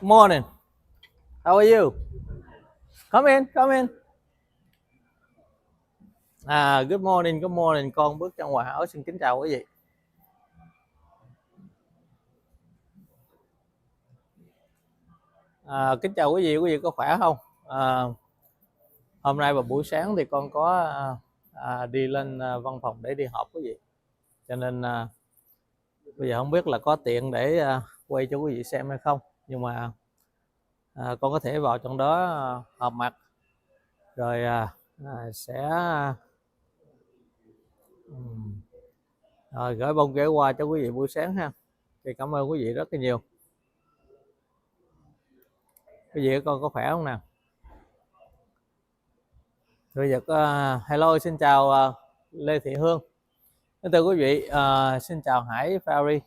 Morning. How are you? Come in, come in. Good morning, good morning. Con bước ra ngoài hỏi xin kính chào quý vị. Kính chào quý vị có khỏe không? Hôm nay vào buổi sáng thì con có đi lên văn phòng để đi họp quý vị. Cho nên bây giờ không biết là có tiện để quay cho quý vị xem hay không. Nhưng mà con có thể vào trong đó họp mặt rồi sẽ gửi bông ghế qua cho quý vị buổi sáng ha. Thì cảm ơn quý vị rất là nhiều. Quý vị con có khỏe không nào? Bây giờ hello, xin chào Lê Thị Hương. Thưa quý vị, xin chào H녕P23.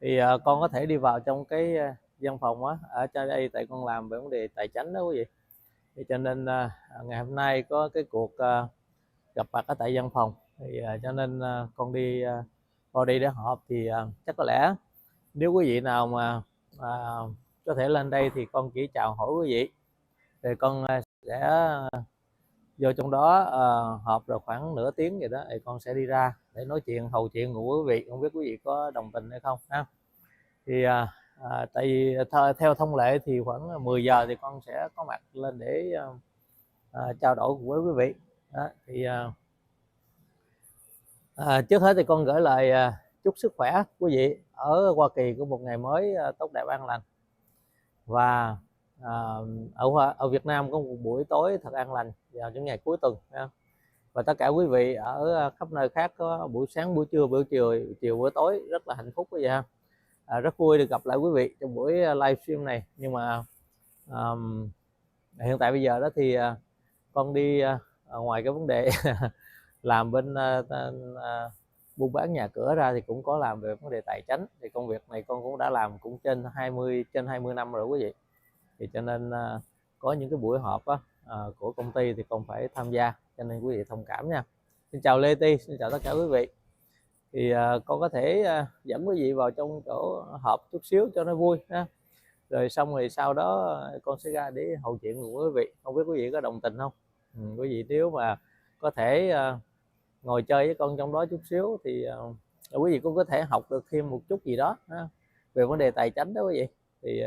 Thì con có thể đi vào trong cái văn phòng ở trên đây, tại con làm về vấn đề tài chính đó quý vị. Thì cho nên ngày hôm nay có cái cuộc gặp mặt ở tại văn phòng, thì cho nên con đi vào đây để họp. Thì chắc có lẽ nếu quý vị nào mà có thể lên đây thì con chỉ chào hỏi quý vị, rồi con sẽ vô trong đó họp rồi khoảng nửa tiếng vậy đó, thì con sẽ đi ra để nói chuyện hầu chuyện của quý vị. Không biết quý vị có đồng tình hay không ha. Thì tại vì theo thông lệ thì khoảng 10 giờ thì con sẽ có mặt lên để trao đổi với quý vị đó. Thì trước hết thì con gửi lời chúc sức khỏe quý vị ở Hoa Kỳ của một ngày mới tốt đẹp an lành. Và ở Việt Nam có một buổi tối thật an lành vào những ngày cuối tuần ha. Và tất cả quý vị ở khắp nơi khác có buổi sáng, buổi trưa, buổi chiều, buổi tối rất là hạnh phúc quý vị ha. Rất vui được gặp lại quý vị trong buổi livestream này. Nhưng mà hiện tại bây giờ đó thì con đi ngoài cái vấn đề làm bên buôn bán nhà cửa ra thì cũng có làm về vấn đề tài chính. Thì công việc này con cũng đã làm cũng trên 20 năm rồi quý vị. Thì cho nên có những cái buổi họp của công ty thì con phải tham gia, cho nên quý vị thông cảm nha. Xin chào Lê Ti, xin chào tất cả quý vị. Thì con có thể dẫn quý vị vào trong chỗ họp chút xíu cho nó vui ha. Rồi xong rồi sau đó con sẽ ra để hậu chuyện cùng quý vị. Không biết quý vị có đồng tình không? Quý vị nếu mà có thể ngồi chơi với con trong đó chút xíu thì quý vị cũng có thể học được thêm một chút gì đó về vấn đề tài chính đó quý vị. Thì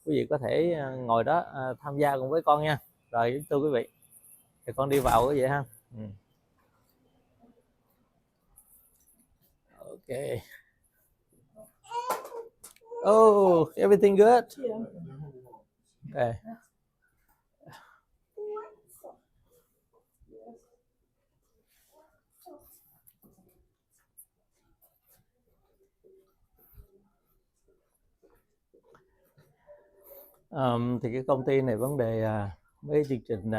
quý vị có thể ngồi đó tham gia cùng với con nha. Rồi thưa quý vị, thì con đi vào quý vị ha. Okay. Oh, everything good? Okay. Thì cái công ty này vấn đề mấy chương trình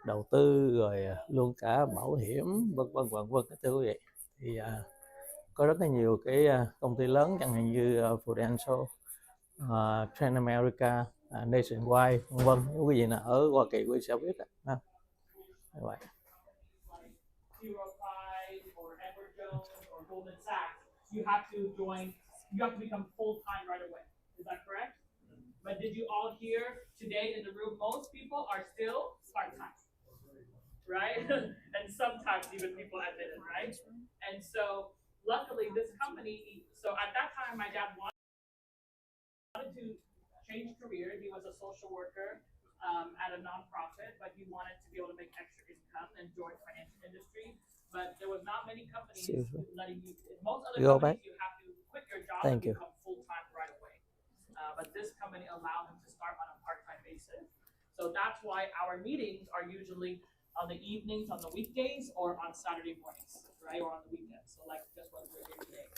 đầu tư rồi luôn cả bảo hiểm vân vân thưa quý vị. Thì có rất là nhiều cái công ty lớn chẳng hạn như Prudential, Trend America, Nationwide vân vân. Nếu quý vị nào ở Hoa Kỳ quý vị sẽ biết đó. Như vậy. You have to join, you have to become full-time right away. Is that correct? But did you all hear today in the room, most people are still part-time, right? And sometimes even people admit it, right? And so luckily this company, so at that time my dad wanted to change career. He was a social worker at a nonprofit, but he wanted to be able to make extra income and join financial industry. But there was not many companies letting you. Most other companies, you have to quit your job and become full time right away. But this company allowed him to start on a part-time basis. So that's why our meetings are usually on the evenings, on the weekdays, or on Saturday mornings, right, or on the weekends. So like just what we're here today.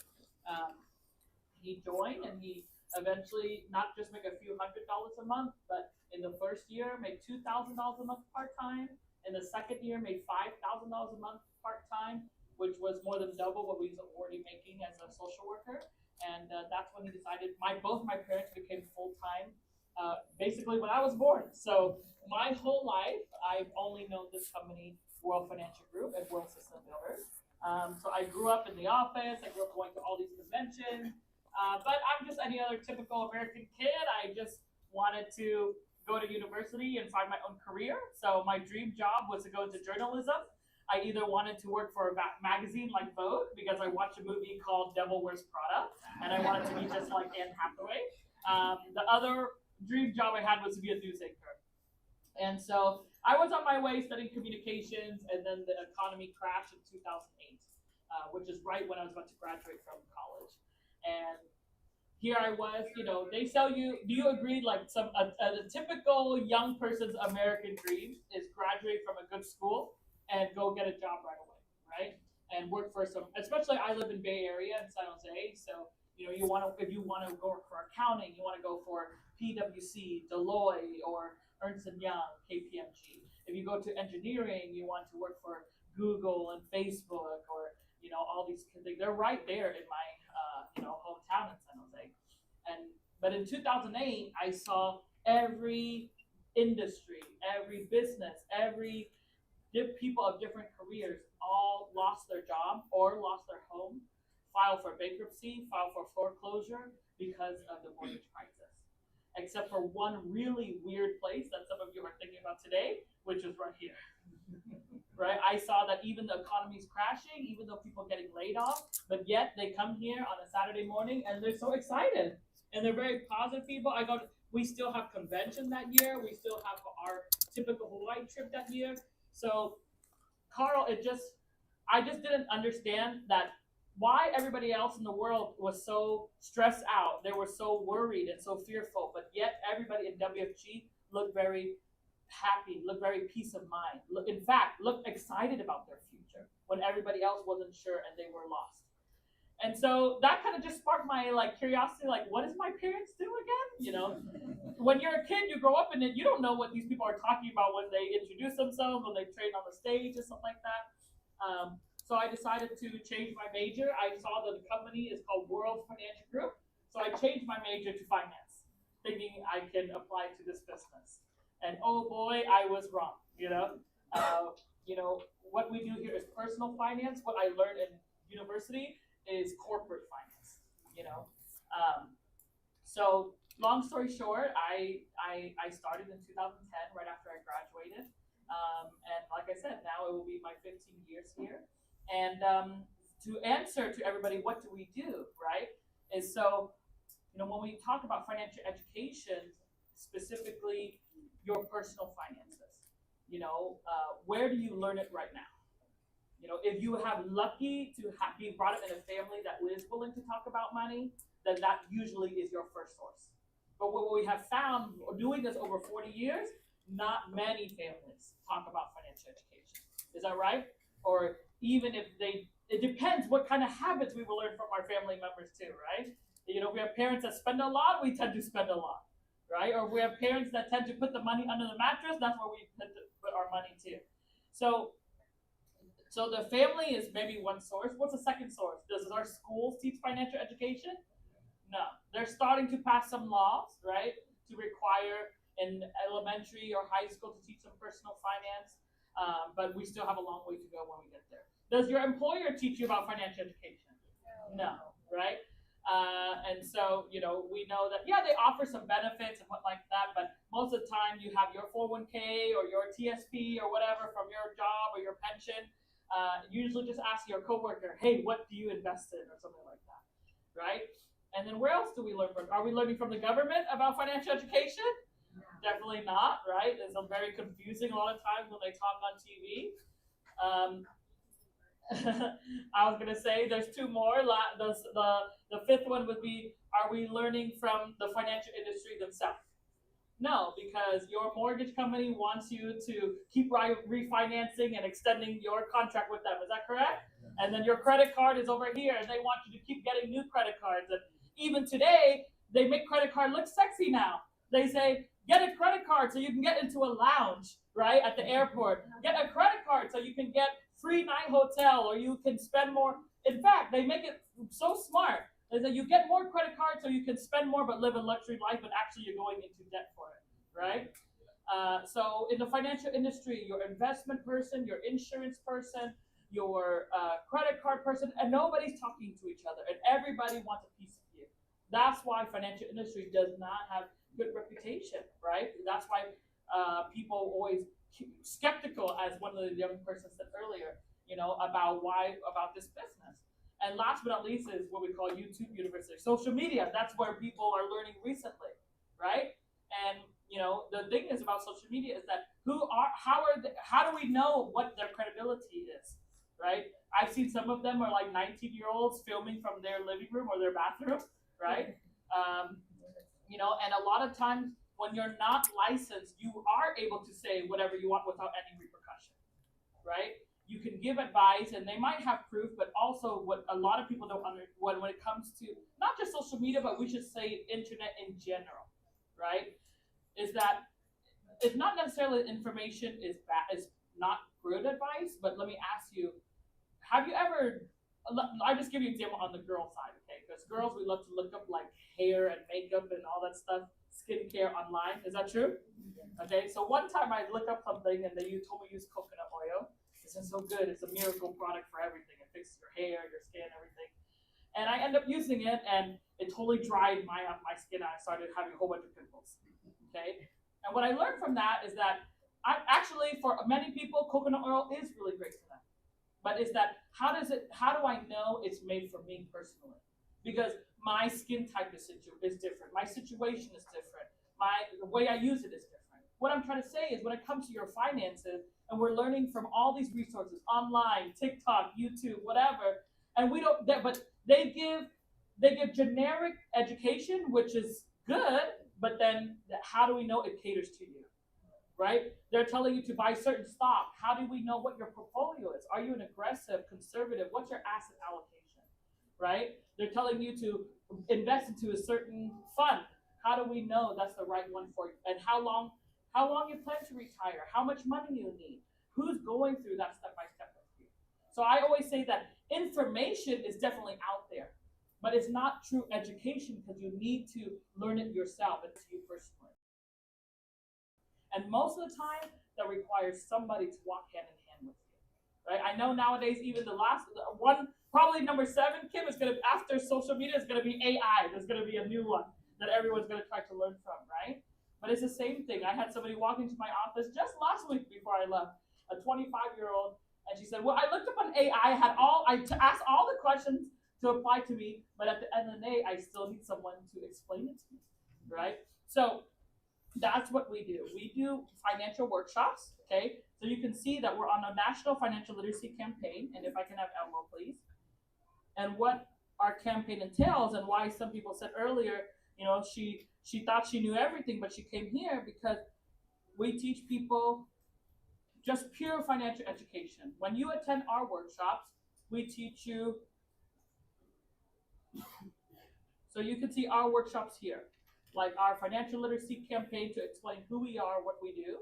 He joined and he eventually not just make a few $100s a month, but in the first year made $2,000 a month part-time. In the second year made $5,000 a month part-time, which was more than double what we was already making as a social worker. And that's when he decided both my parents became full-time basically when I was born. So my whole life I've only known this company, World Financial Group and World System Builders. So I grew up in the office, I grew up going to all these conventions. But I'm just any other typical American kid. I just wanted to go to university and find my own career. So my dream job was to go into journalism. I either wanted to work for a magazine like Vogue because I watched a movie called Devil Wears Prada, and I wanted to be just like Anne Hathaway. The other dream job I had was to be a news anchor. And so I was on my way studying communications, and then the economy crashed in 2008, which is right when I was about to graduate from college. And here I was, they sell you. Do you agree? Like a typical young person's American dream is graduate from a good school and go get a job right away, right? And work for some. Especially, I live in Bay Area in San Jose, so you want to if you want to go for accounting, you want to go for PwC, Deloitte, or Ernst and Young, KPMG. If you go to engineering, you want to work for Google and Facebook, or all these things. They're right there in my hometown in San Jose. But in 2008, I saw every industry, every business, every people of different careers all lost their job or lost their home, file for bankruptcy, file for foreclosure because of the mortgage crisis. Except for one really weird place that some of you are thinking about today, which is right here. Right? I saw that even the economy's crashing, even though people are getting laid off, but yet they come here on a Saturday morning and they're so excited. And they're very positive people. We still have convention that year. We still have our typical Hawaii trip that year. So, Carl, I just didn't understand that why everybody else in the world was so stressed out. They were so worried and so fearful, but yet everybody in WFG looked very happy, looked very peace of mind. In fact, looked excited about their future when everybody else wasn't sure and they were lost. And so that kind of just sparked my curiosity, what does my parents do again? When you're a kid, you grow up in it, you don't know what these people are talking about when they introduce themselves, when they train on the stage and stuff like that. So I decided to change my major. I saw that the company is called World Financial Group. So I changed my major to finance, thinking I can apply to this business. And oh boy, I was wrong, what we do here is personal finance. What I learned in university is corporate finance, So long story short, I started in 2010, right after I graduated. And like I said, now it will be my 15 years here. And to answer to everybody, what do we do, right? Is so, when we talk about financial education, specifically your personal finances, where do you learn it right now? If you have lucky to be brought up in a family that is willing to talk about money, then that usually is your first source. But what we have found doing this over 40 years, not many families talk about financial education. Is that right? Or even if it depends what kind of habits we will learn from our family members too, right? If we have parents that spend a lot, we tend to spend a lot, right? Or if we have parents that tend to put the money under the mattress, that's where we tend to put our money too. So the family is maybe one source. What's the second source? Does our schools teach financial education? No. They're starting to pass some laws, right, to require in elementary or high school to teach some personal finance, but we still have a long way to go when we get there. Does your employer teach you about financial education? No, right? And so, we know that, they offer some benefits and what like that, but most of the time you have your 401k or your TSP or whatever from your job or your pension. Usually just ask your coworker, hey, what do you invest in, or something like that, right? And then where else do we learn from? Are we learning from the government about financial education? Definitely not, right? It's very confusing a lot of times when they talk on TV. I was going to say there's two more. The fifth one would be, are we learning from the financial industry themselves? No, because your mortgage company wants you to keep refinancing and extending your contract with them. Is that correct? And then your credit card is over here, and they want you to keep getting new credit cards. And even today, they make credit card look sexy now. They say, get a credit card so you can get into a lounge, right, at the airport. Get a credit card so you can get free night hotel, or you can spend more. In fact, they make it so smart. They say you get more credit cards so you can spend more but live a luxury life, but actually you're going into debt for it, right? So in the financial industry, your investment person, your insurance person, your credit card person, and nobody's talking to each other, and everybody wants a piece of you. That's why financial industry does not have good reputation, right? That's why people always skeptical, as one of the young persons said earlier, about this business. And last but not least is what we call YouTube University, social media. That's where people are learning recently, right? And the thing is about social media is that how do we know what their credibility is, right? I've seen some of them are like 19-year-olds filming from their living room or their bathroom, right? And a lot of times when you're not licensed, you are able to say whatever you want without any repercussion, right? You can give advice and they might have proof, but also what a lot of people don't understand when it comes to not just social media, but we should say internet in general, right? Is that it's not necessarily information is bad, is not good advice, but let me ask you, have you ever, I just give you an example on the girl side, okay? Because girls, we love to look up like hair and makeup and all that stuff, skincare online. Is that true? Okay, so one time I looked up something and you told me to use coconut oil. This is so good. It's a miracle product for everything. It fixes your hair, your skin, everything. And I ended up using it, and it totally dried my skin out. I started having a whole bunch of pimples. Okay, and what I learned from that is that for many people, coconut oil is really great for them. But is that how do I know it's made for me personally? Because my skin type is different. My situation is different. The way I use it is different. What I'm trying to say is when it comes to your finances, and we're learning from all these resources online, TikTok, YouTube, whatever, and but they give generic education, which is good, but then how do we know it caters to you? Right? They're telling you to buy certain stock. How do we know what your portfolio is? Are you an aggressive, conservative? What's your asset allocation? Right? They're telling you to invest into a certain fund. How do we know that's the right one for you? And how long you plan to retire? How much money you need? Who's going through that step by step with you? So I always say that information is definitely out there, but it's not true education because you need to learn it yourself. It's you personally. And most of the time, that requires somebody to walk hand in hand with you, right? I know nowadays, even the last one, probably number 7, Kim, is gonna after social media is gonna be AI. There's gonna be a new one that everyone's gonna try to learn from, right? But it's the same thing. I had somebody walk into my office just last week before I left, a 25-year-old, and she said, "Well, I looked up on AI. I asked all the questions to apply to me, but at the end of the day, I still need someone to explain it to me, right?" So that's what we do. We do financial workshops, okay? So you can see that we're on a national financial literacy campaign, and if I can have Elmo, please. And what our campaign entails and why some people said earlier, she thought she knew everything, but she came here because we teach people just pure financial education. When you attend our workshops, we teach you, so you can see our workshops here, like our financial literacy campaign to explain who we are, what we do,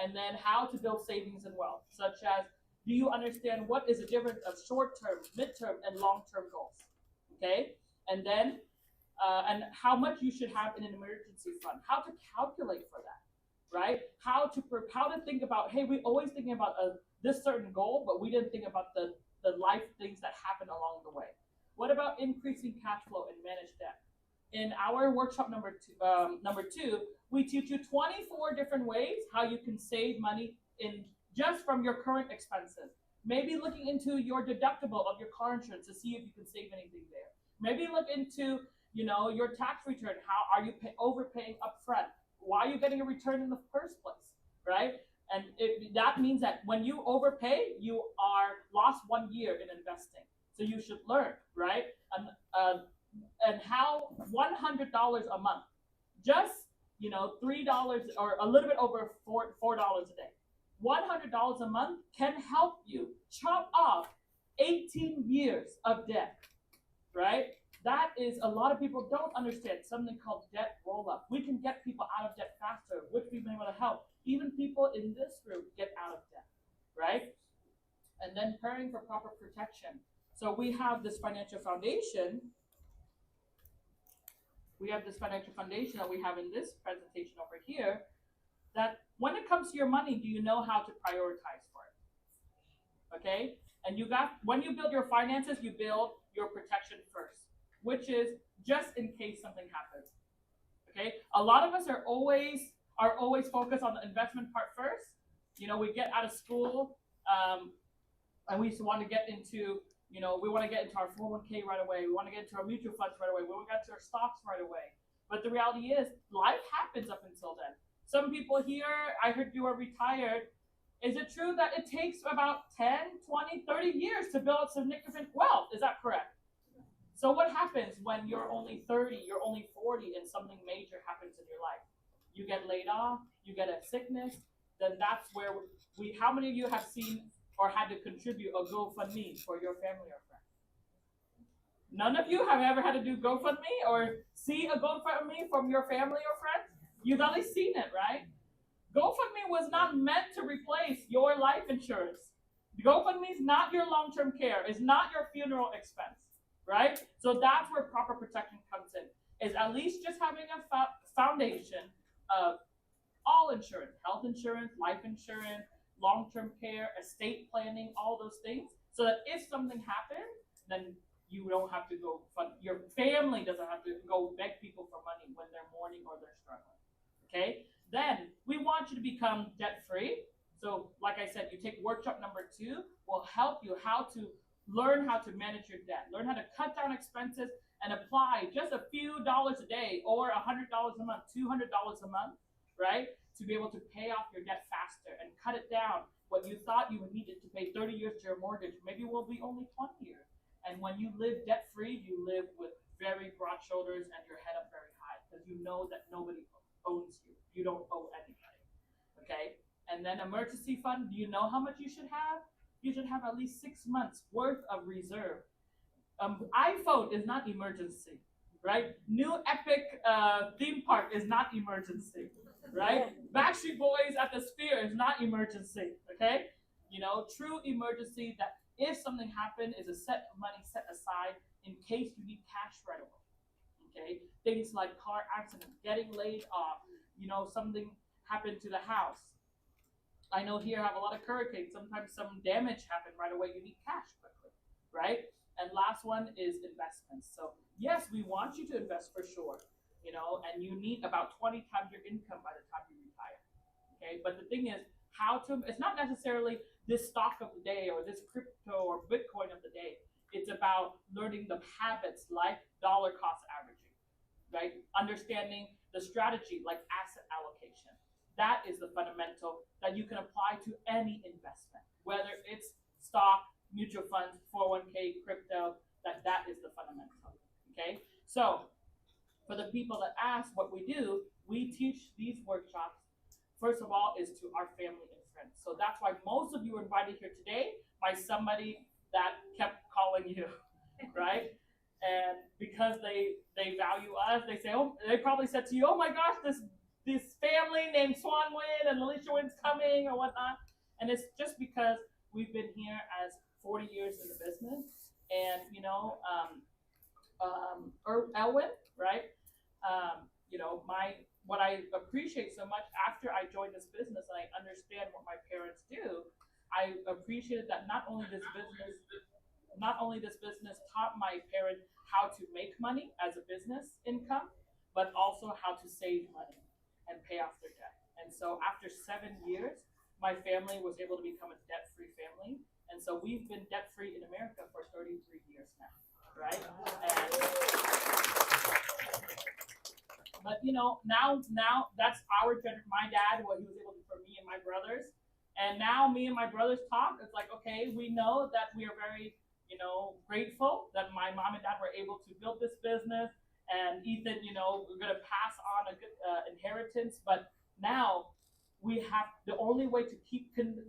and then how to build savings and wealth, such as, do you understand what is the difference of short-term, mid-term, and long-term goals, okay? And then, and how much you should have in an emergency fund, how to calculate for that, right? How to think about, hey, we always thinking about this certain goal, but we didn't think about the life things that happen along the way. What about increasing cash flow and manage debt? In our workshop number two, we teach you 24 different ways how you can save money in just from your current expenses. Maybe looking into your deductible of your car insurance to see if you can save anything there. Maybe look into your tax return. How are you overpaying upfront? Why are you getting a return in the first place, right? And that means that when you overpay, you are lost 1 year in investing. So you should learn, right? And how $100 a month, just $3 or a little bit over $4 a day. $100 a month can help you chop off 18 years of debt, right? That is, a lot of people don't understand something called debt roll-up. We can get people out of debt faster, which we've been able to help. Even people in this room get out of debt, right? And then preparing for proper protection. So we have this financial foundation. We have this financial foundation that we have in this presentation over here, that when it comes to your money, do you know how to prioritize for it? Okay? And when you build your finances, you build your protection first, which is just in case something happens. Okay, a lot of us are always focused on the investment part first. We get out of school, and we want to get into, we want to get into our 401k right away. We want to get into our mutual funds right away. We want to get into our stocks right away. But the reality is, life happens up until then. Some people here, I heard you are retired. Is it true that it takes about 10, 20, 30 years to build significant wealth? Is that correct? So what happens when you're only 30, you're only 40, and something major happens in your life? You get laid off, you get a sickness, then that's where how many of you have seen or had to contribute a GoFundMe for your family or friends? None of you have ever had to do GoFundMe or see a GoFundMe from your family or friends? You've at least seen it, right? GoFundMe was not meant to replace your life insurance. GoFundMe is not your long-term care. It's not your funeral expense, right? So that's where proper protection comes in, is at least just having a foundation of all insurance, health insurance, life insurance, long-term care, estate planning, all those things, so that if something happens, then you don't have to go fund, your family doesn't have to go beg people for money when they're mourning or they're struggling. Okay? Then we want you to become debt-free. So like I said, you take workshop number 2, will help you learn how to manage your debt, learn how to cut down expenses and apply just a few dollars a day or $100 a month, $200 a month, right? To be able to pay off your debt faster and cut it down. What you thought you would need it to pay 30 years to your mortgage, maybe will be only 20 years. And when you live debt-free, you live with very broad shoulders and your head up very high, because you know that nobody owns you. You don't owe anybody, okay? And then emergency fund, do you know how much you should have? You should have at least 6 months worth of reserve. iPhone is not emergency, right? New Epic theme park is not emergency, right? Backstreet Boys at the Sphere is not emergency, okay? True emergency, that if something happened, is a set of money set aside in case you need cash right away, okay? Things like car accident, getting laid off, something happened to the house. I know here I have a lot of hurricanes. Sometimes some damage happened right away. You need cash quickly, right? And last one is investments. So yes, we want you to invest for sure, and you need about 20 times your income by the time you retire, okay? But the thing is, it's not necessarily this stock of the day or this crypto or Bitcoin of the day. It's about learning the habits like dollar cost averaging, right? Understanding the strategy like asset allocation. That is the fundamental that you can apply to any investment, whether it's stock, mutual funds, 401k, crypto, that is the fundamental, okay? So for the people that ask what we do, we teach these workshops, first of all, is to our family and friends. So that's why most of you are invited here today by somebody that kept calling you, right? And because they value us, they probably said to you, oh my gosh, this family named Swan Win and Alicia Win's coming or whatnot. And it's just because we've been here as 40 years in the business. And, Elwin, right? What I appreciate so much after I joined this business and I understand what my parents do, I appreciated that not only this business taught my parents how to make money as a business income, but also how to save money and pay off their debt. And so after 7 years, my family was able to become a debt-free family. And so we've been debt-free in America for 33 years now, right? But now that's our generation. My dad, what he was able to do for me and my brothers. And now me and my brothers talk. It's like, okay, we know that we are very, grateful that my mom and dad were able to build this business. And Ethan, we're going to pass on a good inheritance. But now we have, the only way to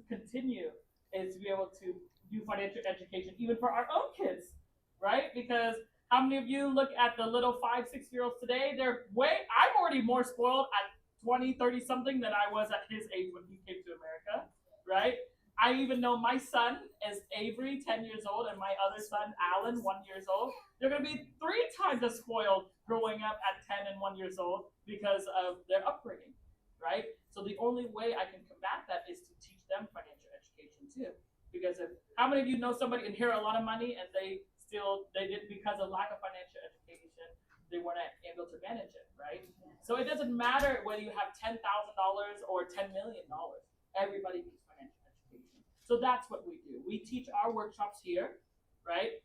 continue is to be able to do financial education, even for our own kids, right? Because how many of you look at the little 5, 6-year-olds today? I'm already more spoiled at 20, 30 something than I was at his age when he came to America, right? I even know my son is Avery, 10 years old, and my other son, Alan, 1 year old. They're going to be 3 times as spoiled growing up at 10 and 1 year old because of their upbringing, right? So the only way I can combat that is to teach them financial education too. Because how many of you know somebody inherit a lot of money and they did because of lack of financial education, they weren't able to manage it, right? So it doesn't matter whether you have $10,000 or $10 million. Everybody needs financial education. So that's what we do. We teach our workshops here, right?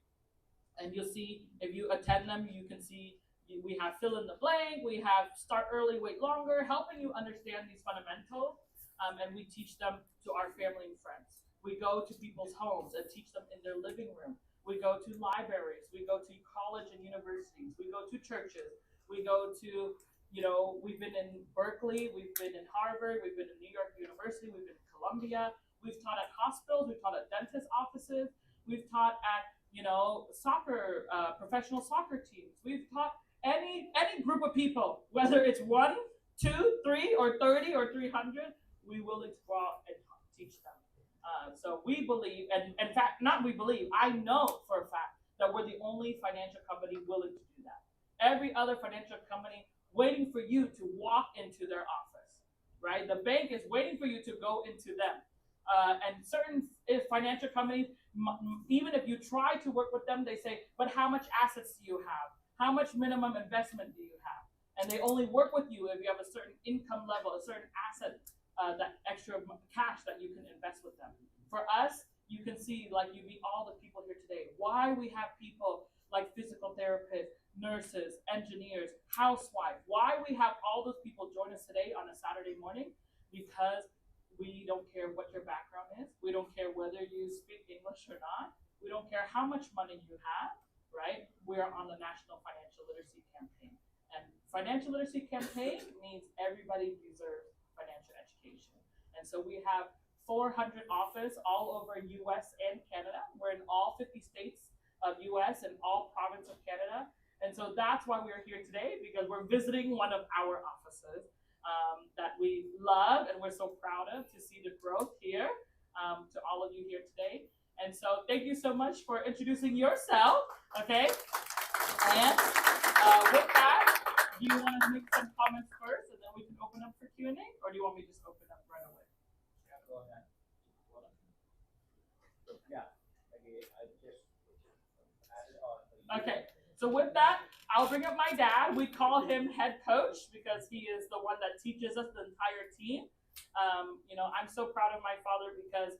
And you'll see if you attend them, you can see we have fill in the blank, we have start early, wait longer, helping you understand these fundamentals, and we teach them to our family and friends. We go to people's homes and teach them in their living room. We go to libraries, we go to college and universities, we go to churches, we go to, we've been in Berkeley, we've been in Harvard, we've been in New York University, we've been in Columbia, we've taught at hospitals, we've taught at dentist offices, we've taught at soccer, professional soccer teams. We've taught any group of people, whether it's 1, 2, 3, or 30 or 300, we willing to go out and teach them. So we believe, and in fact, not we believe, I know for a fact that we're the only financial company willing to do that. Every other financial company waiting for you to walk into their office, right? The bank is waiting for you to go into them. And certain financial companies, even if you try to work with them, they say, but how much assets do you have? How much minimum investment do you have? And they only work with you if you have a certain income level, a certain asset, that extra cash that you can invest with them. For us, you can see, like you meet all the people here today, why we have people like physical therapists, nurses, engineers, housewives, why we have all those people join us today on a Saturday morning, because we don't care what your background is. We don't care whether you speak English or not. We don't care how much money you have, right? We are on the National Financial Literacy Campaign. And financial literacy campaign means everybody deserves financial education. And so we have 400 offices all over US and Canada. We're in all 50 states of US and all provinces of Canada. And so that's why we're here today, because we're visiting one of our offices. That we love and we're so proud of, to see the growth here, to all of you here today. And so thank you so much for introducing yourself, okay? And with that, do you want to make some comments first and then we can open up for Q&A, or do you want me to just open up right away? Yeah, go ahead. Yeah, I just added on. Okay, so with that, I'll bring up my dad. We call him head coach because he is the one that teaches us the entire team. I'm so proud of my father because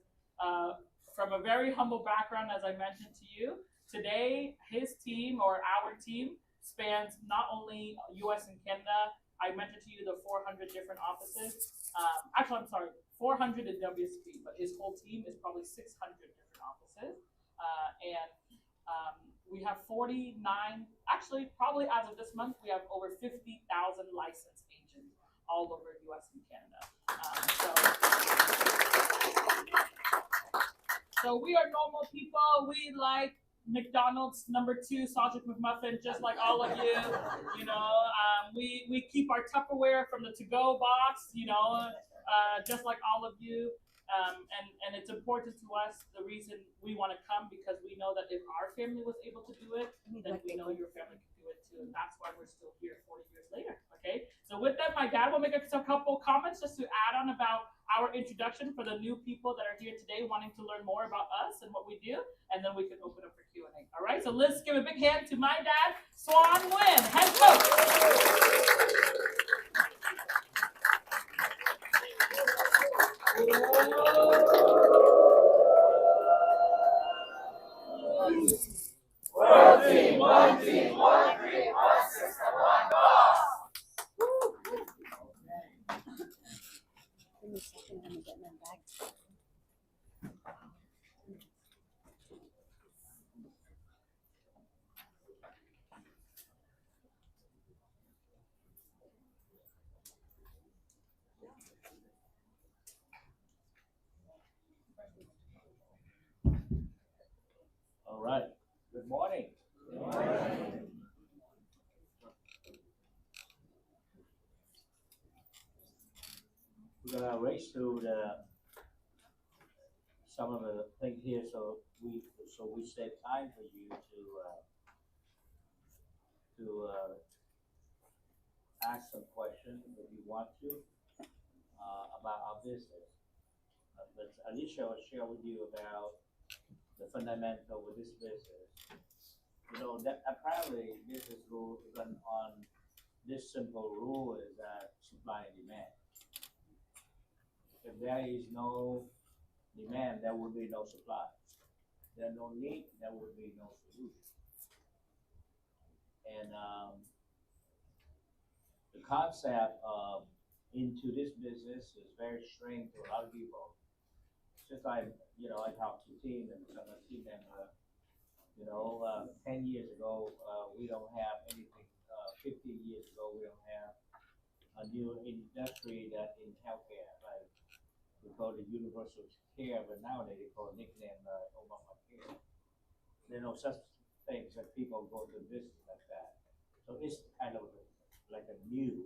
from a very humble background, as I mentioned to you, today his team, or our team, spans not only US and Canada. I mentioned to you the 400 different offices. Actually, I'm sorry, 400 in WSP, but his whole team is probably 600 different offices. We have 49, actually, probably as of this month, we have over 50,000 licensed agents all over US and Canada. So we are normal people. We like McDonald's #2 sausage McMuffin, just like all of you. We keep our Tupperware from the to-go box, just like all of you. And it's important to us, the reason we want to come, because we know that if our family was able to do it, then we know your family can do it too. And that's why we're still here 40 years later, okay? So with that, my dad will make a couple comments just to add on about our introduction for the new people that are here today wanting to learn more about us and what we do, and then we can open up for Q&A. All right, so let's give a big hand to my dad, Swan Nguyen, head coach. One team, one dream, one system, one boss. Give me a second, I'm getting them back. All right. Good morning. Good morning. We're gonna race through some of the things here, so we save time for you to ask some questions if you want to about our business. But Alicia will share with you about the fundamental with this business, you know, that apparently business rule run on this simple rule is that supply and demand. If there is no demand, there will be no supply. There no need, there will be no solution. And the concept of into this business is very strange to a lot of people. Just like, you know, I talked to team and some of the team member, 10 years ago, we don't have anything, 15 years ago, we don't have a new industry that in healthcare, like we call it universal care, but nowadays they call it nickname Obamacare. There are no such things that people go to business like that. So it's kind of like a new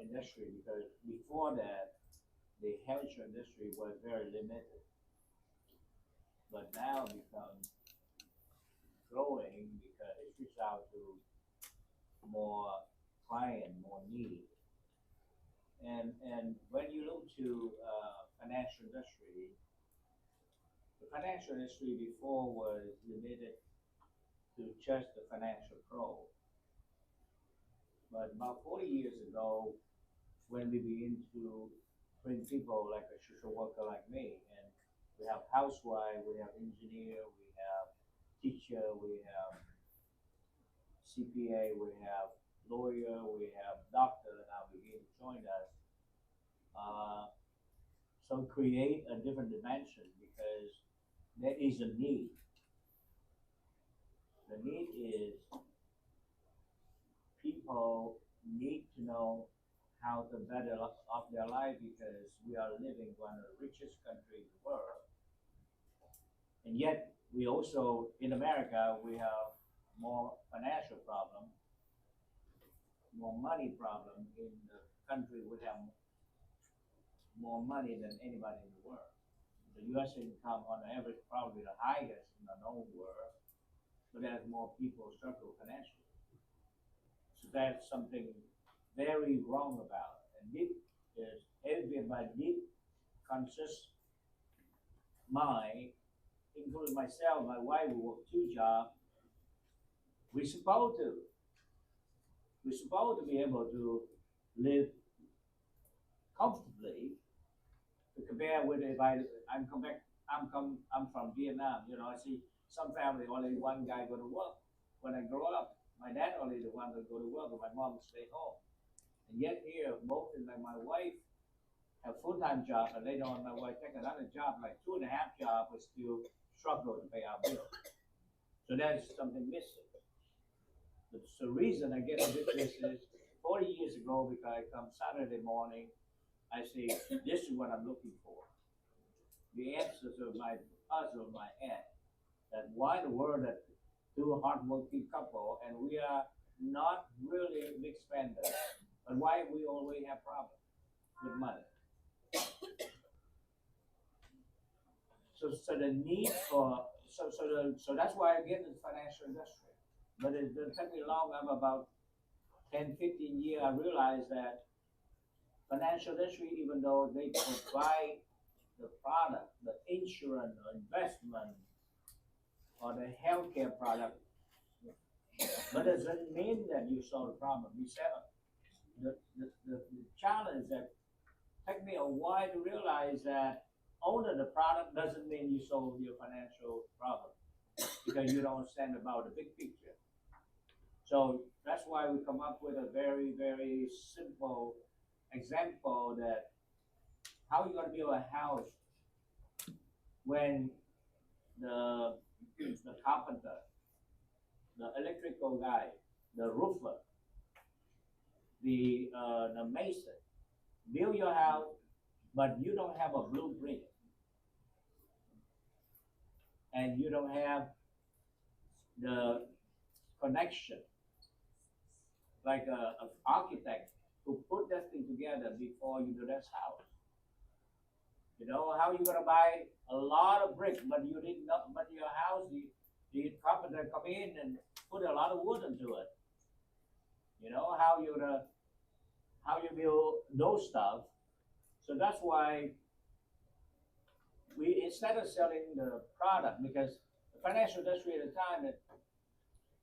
industry, because before that, the health industry was very limited, but now becomes growing because it reaches out to more client, more need. And when you look to financial industry, the financial industry before was limited to just the financial pro. But about 40 years ago, when we begin to bring people like a social worker like me, and we have housewife, we have engineer, we have teacher, we have CPA, we have lawyer, we have doctor now begin to join us. So create a different dimension because there is a need. The need is people need to know how to better off their life, because we are living in one of the richest countries in the world. And yet we also, in America, we have more financial problem, more money problem. In the country we have more money than anybody in the world. The US income on average probably the highest in the known world, but there's more people struggle financially. So that's something very wrong about it. And deep is everybody deep conscious mind, including myself, my wife, we work 2 jobs. We're supposed to be able to live comfortably. To compare with if I'm from Vietnam, I see some family only one guy go to work. When I grow up, my dad only the one that go to work, and my mom stay home. And yet here, both like my wife have full-time job, and later on my wife take another job, like 2.5 jobs, but still struggle to pay our bills. So there's something missing. The reason I get into this business 40 years ago, because I come Saturday morning, I say, this is what I'm looking for. The answers of my puzzle, my head, that why the world that two hardworking couple, and we are not really big spenders, but why we always have problems with money. So the need for, so that's why I get into the financial industry. But it took me long, I'm about 10, 15 years, I realized that financial industry, even though they provide the product, the insurance or investment or the healthcare product, but it doesn't mean that you solve the problem. We said the challenge that took me a while to realize that owning the product doesn't mean you solve your financial problem, because you don't understand about the big picture. So that's why we come up with a very, very simple example that how you gonna build a house when the carpenter, the electrical guy, the roofer, the mason build your house, but you don't have a blueprint and you don't have the connection like an architect to put that thing together before you do that house. How you gonna buy a lot of bricks, but you did not, but your house, the carpenter come in and put a lot of wood into it. How you build those stuff. So that's why we, instead of selling the product, because the financial industry at the time that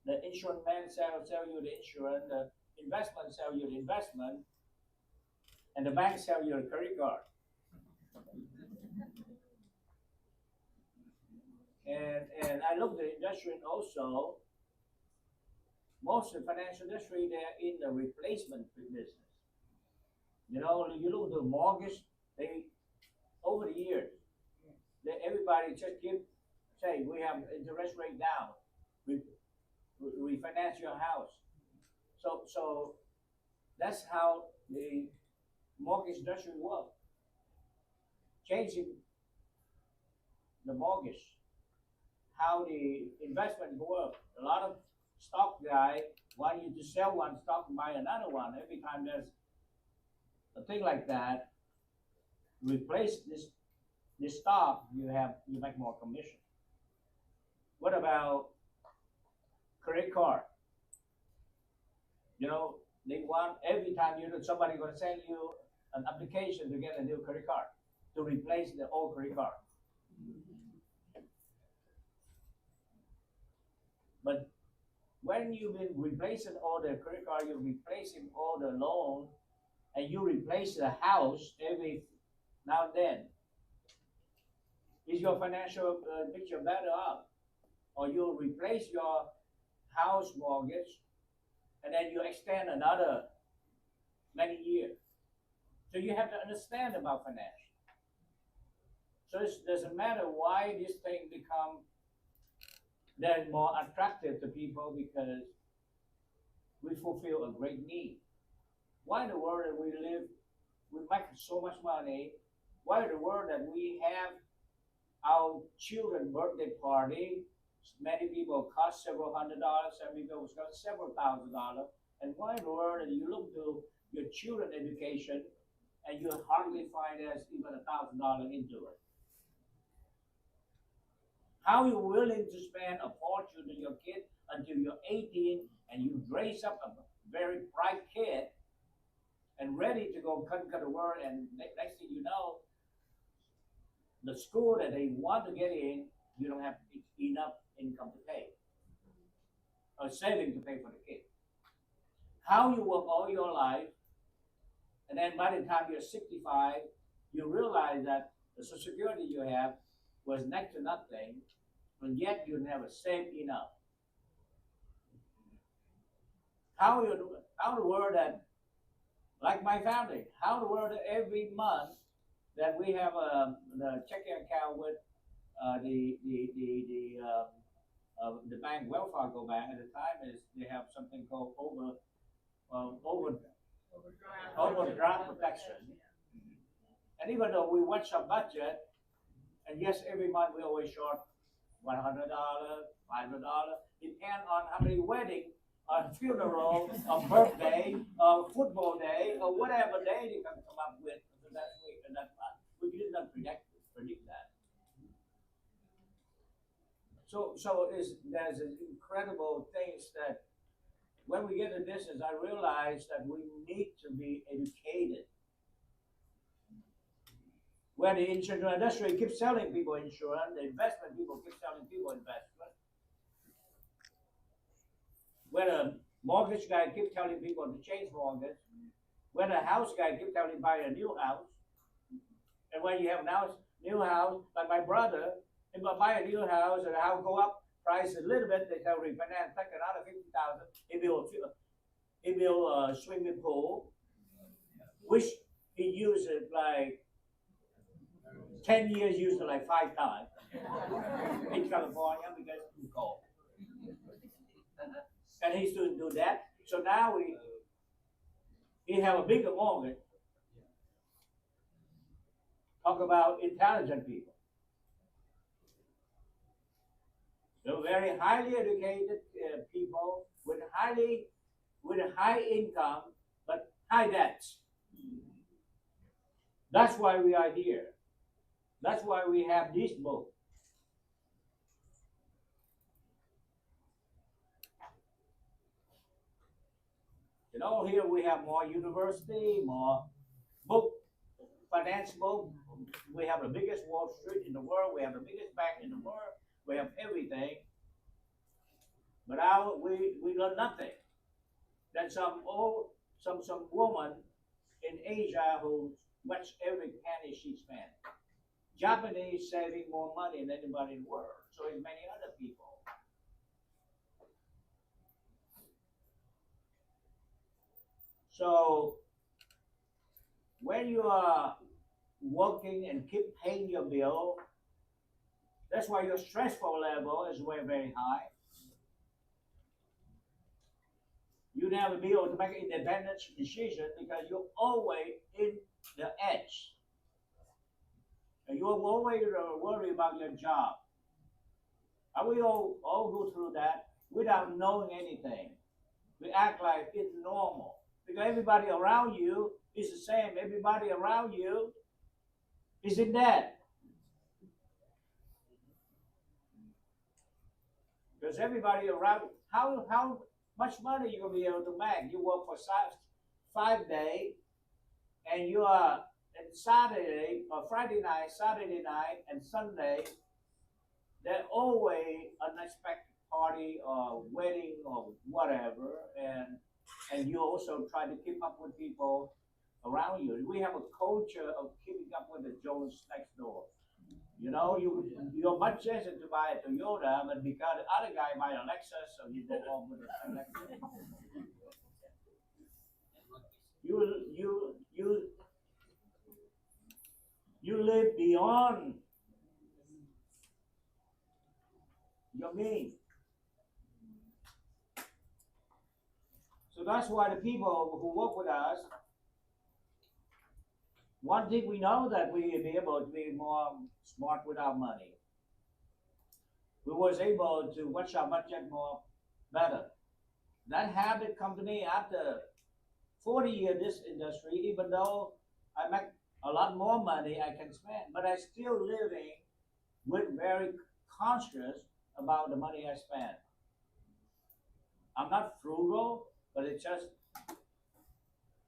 the insurance man sell you the insurance, the investment sell you the investment, and the bank sell you the credit card. And I looked at the industry and also most of the financial industry they're in the replacement business. You know, you look at the mortgage, they over the years, everybody just say we have interest rate down, we refinance your house. So that's how the mortgage industry works. Changing the mortgage, how the investment work. A lot of stock guy want you to sell one stock and buy another one. Every time there's a thing like that, replace this stock, you make more commission. What about credit card? You know, they want every time somebody gonna send you an application to get a new credit card to replace the old credit card. But when you've been replacing all the credit card, you're replacing all the loan, and you replace the house every now and then, is your financial picture better up? Or you replace your house mortgage and then you extend another many years. So you have to understand about finance. So it doesn't matter why this thing become then more attractive to people, because we fulfill a great need. Why in the world that we live, we make so much money? Why in the world that we have our children's birthday party? Many people cost several $100s, some people cost several $1,000s. And why in the world that you look to your children's education and you hardly find there's even $1,000 into it? How are you willing to spend a fortune on your kid until you're 18 and you raise up a very bright kid and ready to go conquer the world, and next thing you know, the school that they want to get in, you don't have enough income to pay or saving to pay for the kid. How you work all your life, and then by the time you're 65, you realize that the Social Security you have was next to nothing, and yet you never saved enough. How the world that, like my family, how the world that every month that we have the checking account with the bank, Wells Fargo Bank at the time, is they have something called overdraft protection. And even though we watch our budget, and yes, every month we always short $100, $500, depend on how many weddings, a funeral, a birthday, a football day, or whatever day they can come up with that week and that month. We did not predict that. So there's incredible things that when we get in business, I realize that we need to be educated. Where the insurance industry keeps selling people insurance, the investment people keep selling people investment. Where the mortgage guy keeps telling people to change mortgage. Where the house guy keeps telling you buy a new house. And when you have a new house, like my brother, if I buy a new house and the house go up price a little bit, they tell refinance, take another $50,000. He built a swimming pool, which he used it like 10 years, used it like 5 times in California because it's too cold. And he still do that. So now he have a bigger mortgage. Talk about intelligent people. They're very highly educated people with a high income but high debts. That's why we are here. That's why we have this book. You know, here we have more university, more book, finance book. We have the biggest Wall Street in the world. We have the biggest bank in the world. we have everything, but we learn nothing. Then some woman in Asia who watch every penny she spent. Japanese saving more money than anybody in the world. So is many other people. So when you are working and keep paying your bill, that's why your stressful level is very, very high. You never be able to make an independent decision because you're always in the edge. And you're always worried about your job. And we all go through that without knowing anything. We act like it's normal. Because everybody around you is the same. Everybody around you is in debt. Because everybody around, how much money you gonna be able to make? You work for 5 days, and you are on Saturday or Friday night, Saturday night, and Sunday. There always unexpected party or wedding or whatever, and you also try to keep up with people around you. We have a culture of keeping up with the Jones next door. You know, you're much hesitant to buy a Toyota, but because the other guy buy a Lexus, so you go on with a Lexus. You live beyond your means. So that's why the people who work with us, one thing we know that we will be able to be more smart with our money. We was able to watch our budget more better. That had the company after 40 years in this industry, even though I make a lot more money I can spend, but I still living with very conscious about the money I spend. I'm not frugal, but it's just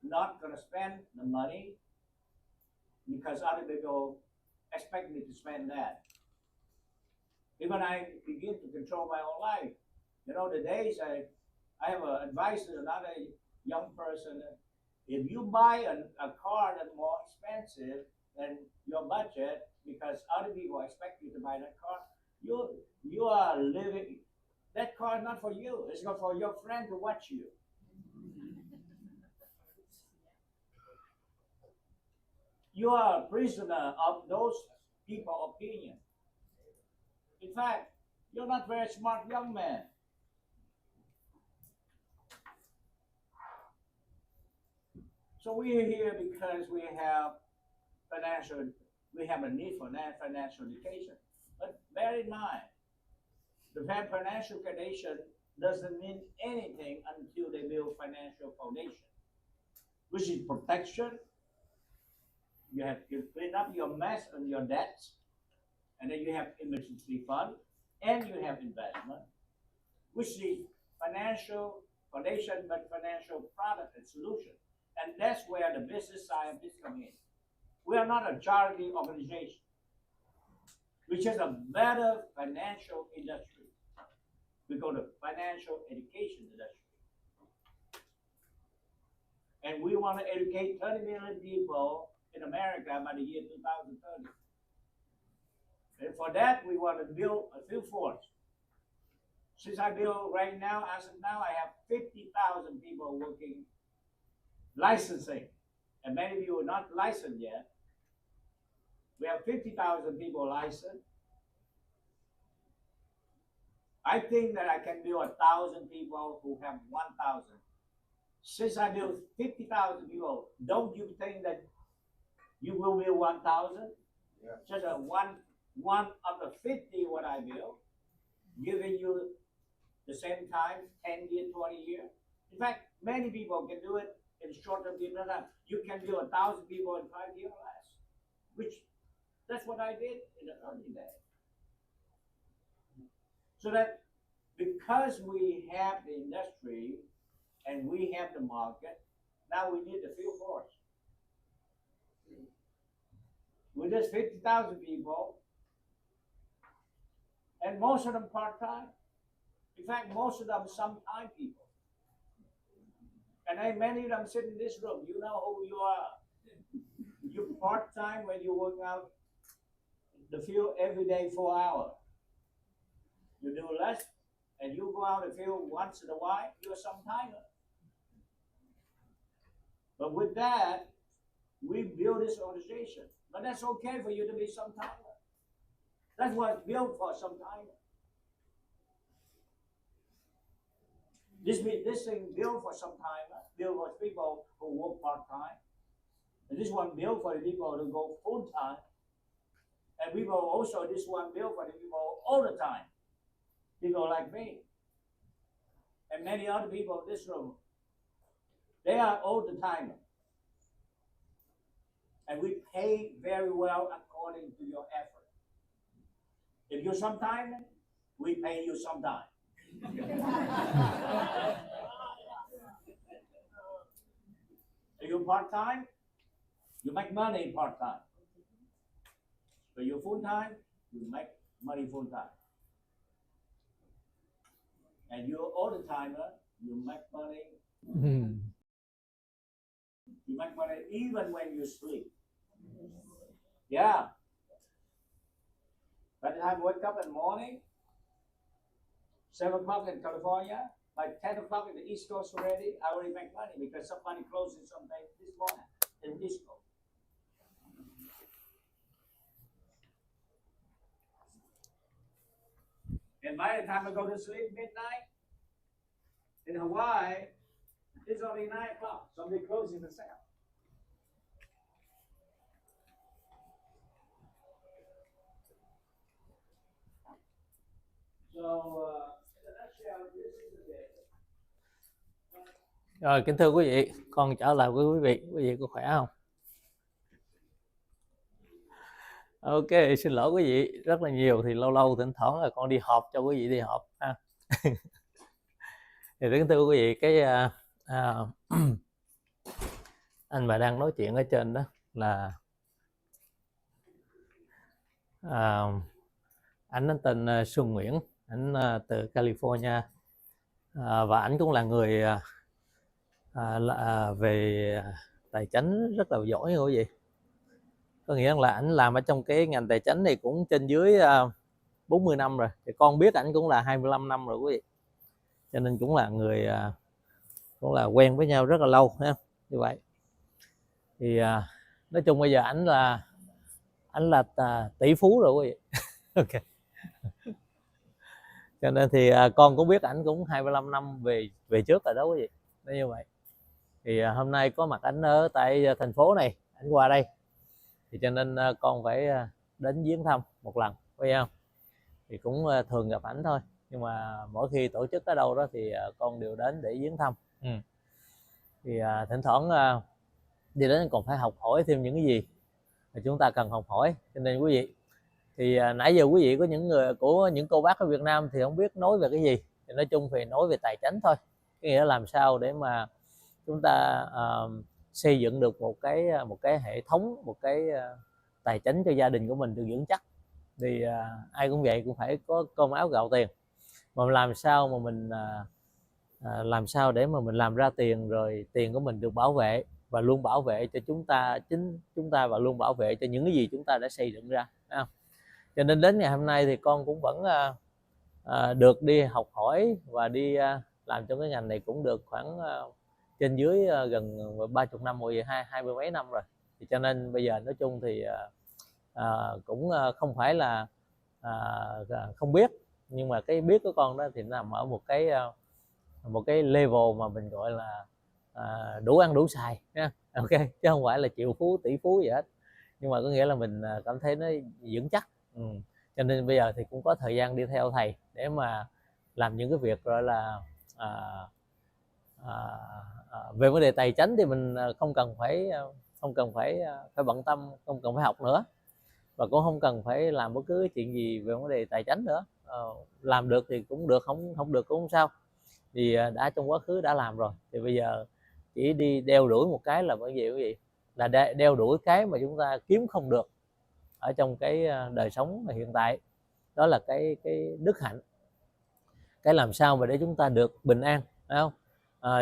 not gonna spend the money because other people expect me to spend that. Even I begin to control my own life. You know, the days I have an advice to another young person. If you buy a car that's more expensive than your budget because other people expect you to buy that car, you are living. That car is not for you. It's not for your friend to watch you. You are a prisoner of those people's opinion. In fact, you're not very smart young man. So we are here because we have a need for financial education. But bear in mind, the financial education doesn't mean anything until they build financial foundation, which is protection. You have to clean up your mess and your debts, and then you have emergency fund, and you have investment, which is financial foundation, but financial product and solution. And that's where the business scientists come in. We are not a charity organization. We're just a better financial industry. We go to financial education industry. And we want to educate 30 million people in America by the year 2030. And for that, we want to build a field force. Since I build right now, as of now, I have 50,000 people working licensing. And many of you are not licensed yet. We have 50,000 people licensed. I think that I can build 1,000 people who have 1,000. Since I built 50,000 people, don't you think that you will build 1,000? Yeah. Just one of the 50 what I built, giving you the same time, 10 years, 20 years. In fact, many people can do it in shorter period of time. You can build 1,000 people in 5 years or less, which that's what I did in the early days. So that because we have the industry and we have the market, now we need the field force. With this 50,000 people, And most of them part-time. In fact, most of them sometime people. And many of them sit in this room. You know who you are. You part-time when you work out the field every day 4 hours. You do less, and you go out the field once in a while, you're sometime. But with that, we build this organization. But that's okay for you to be sometime. That's what it's built for, sometime. This thing built for sometime, built for people who work part-time. And this one built for the people who go full-time. And people also, this one built for the people all the time. People like me. And many other people in this room. They are all the time. And we pay very well according to your effort. If you're sometime, we pay you sometime. If you're part-time, you make money part-time. But you're full-time, you make money full-time. And you're all the timer, you make money. You make money even when you sleep. Yeah. By the time you wake up in the morning, 7 o'clock in California, by 10 o'clock in the East Coast already, I already make money because somebody closes something this morning in the East Coast. And by the time I go to sleep midnight, in Hawaii, it's only 9 o'clock. Somebody closing the sale. Rồi, kính thưa quý vị, con trở lại với quý vị có khỏe không? Ok, xin lỗi quý vị rất là nhiều, thì lâu lâu thỉnh thoảng là con đi họp cho quý vị đi họp ha. Thì kính thưa quý vị, cái anh mà đang nói chuyện ở trên đó là anh tên Xuân Nguyễn, anh từ California, và anh cũng là người về tài chính rất là giỏi quý vị. Có nghĩa là ảnh làm ở trong cái ngành tài chính này cũng trên dưới 40 năm rồi. Thì con biết ảnh cũng là 25 năm rồi quý vị. Cho nên cũng là người cũng là quen với nhau rất là lâu ha. Như vậy. Thì nói chung bây giờ ảnh là tỷ phú rồi quý vị. Ok. Cho nên thì con cũng biết ảnh cũng 25 năm về trước rồi đó quý vị. Nó như vậy. Thì hôm nay có mặt ảnh ở tại thành phố này, ảnh qua đây. Thì cho nên con phải đến viếng thăm một lần, phải không? Thì cũng thường gặp ảnh thôi. Nhưng mà mỗi khi tổ chức ở đâu đó thì con đều đến để viếng thăm. Thì thỉnh thoảng đi đến còn phải học hỏi thêm những cái gì mà chúng ta cần học hỏi. Cho nên quý vị, thì nãy giờ quý vị có những cô bác ở Việt Nam thì không biết nói về cái gì. Thì nói chung thì nói về tài chính thôi. Cái nghĩa là làm sao để mà chúng ta xây dựng được một cái hệ thống, một cái tài chính cho gia đình của mình được vững chắc. Thì ai cũng vậy, cũng phải có cơm áo gạo tiền. Mà làm sao mà mình làm sao để mà mình làm ra tiền, rồi tiền của mình được bảo vệ và luôn bảo vệ cho chính chúng ta và luôn bảo vệ cho những cái gì chúng ta đã xây dựng ra. Cho nên đến ngày hôm nay thì con cũng vẫn được đi học hỏi và đi làm trong cái ngành này cũng được khoảng trên dưới gần 30 năm rồi, 20 mấy năm rồi. Thì cho nên bây giờ nói chung thì cũng không phải là không biết, nhưng mà cái biết của con đó thì nằm ở một cái level mà mình gọi là đủ ăn đủ xài nha. Ok, chứ không phải là triệu phú tỷ phú gì hết, nhưng mà có nghĩa là mình cảm thấy nó vững chắc. Cho nên bây giờ thì cũng có thời gian đi theo thầy để mà làm những cái việc gọi là về vấn đề tài chính thì mình không cần phải bận tâm, không cần phải học nữa, và cũng không cần phải làm bất cứ chuyện gì về vấn đề tài chính nữa. Làm được thì cũng được, không được cũng không sao, vì đã trong quá khứ đã làm rồi. Thì bây giờ chỉ đi đeo đuổi một cái là bởi vì quý vị là đeo đuổi cái mà chúng ta kiếm không được ở trong cái đời sống hiện tại. đó là cái đức hạnh, cái làm sao mà để chúng ta được bình an, phải không?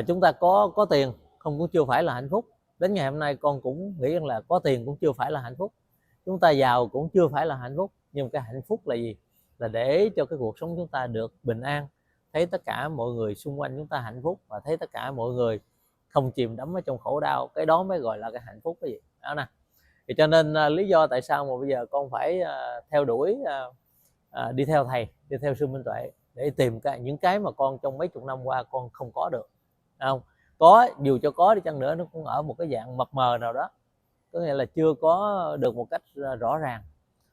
Chúng ta có tiền không cũng chưa phải là hạnh phúc. Đến ngày hôm nay con cũng nghĩ rằng là có tiền cũng chưa phải là hạnh phúc, chúng ta giàu cũng chưa phải là hạnh phúc. Nhưng cái hạnh phúc là gì? Là để cho cái cuộc sống chúng ta được bình an, thấy tất cả mọi người xung quanh chúng ta hạnh phúc, và thấy tất cả mọi người không chìm đắm ở trong khổ đau, cái đó mới gọi là cái hạnh phúc, cái gì đó nè. Thì cho nên lý do tại sao mà bây giờ con phải theo đuổi, đi theo thầy, đi theo sư Minh Tuệ, để tìm những cái mà con trong mấy chục năm qua con không có được, không có, dù cho có đi chăng nữa nó cũng ở một cái dạng mập mờ nào đó, có nghĩa là chưa có được một cách rõ ràng,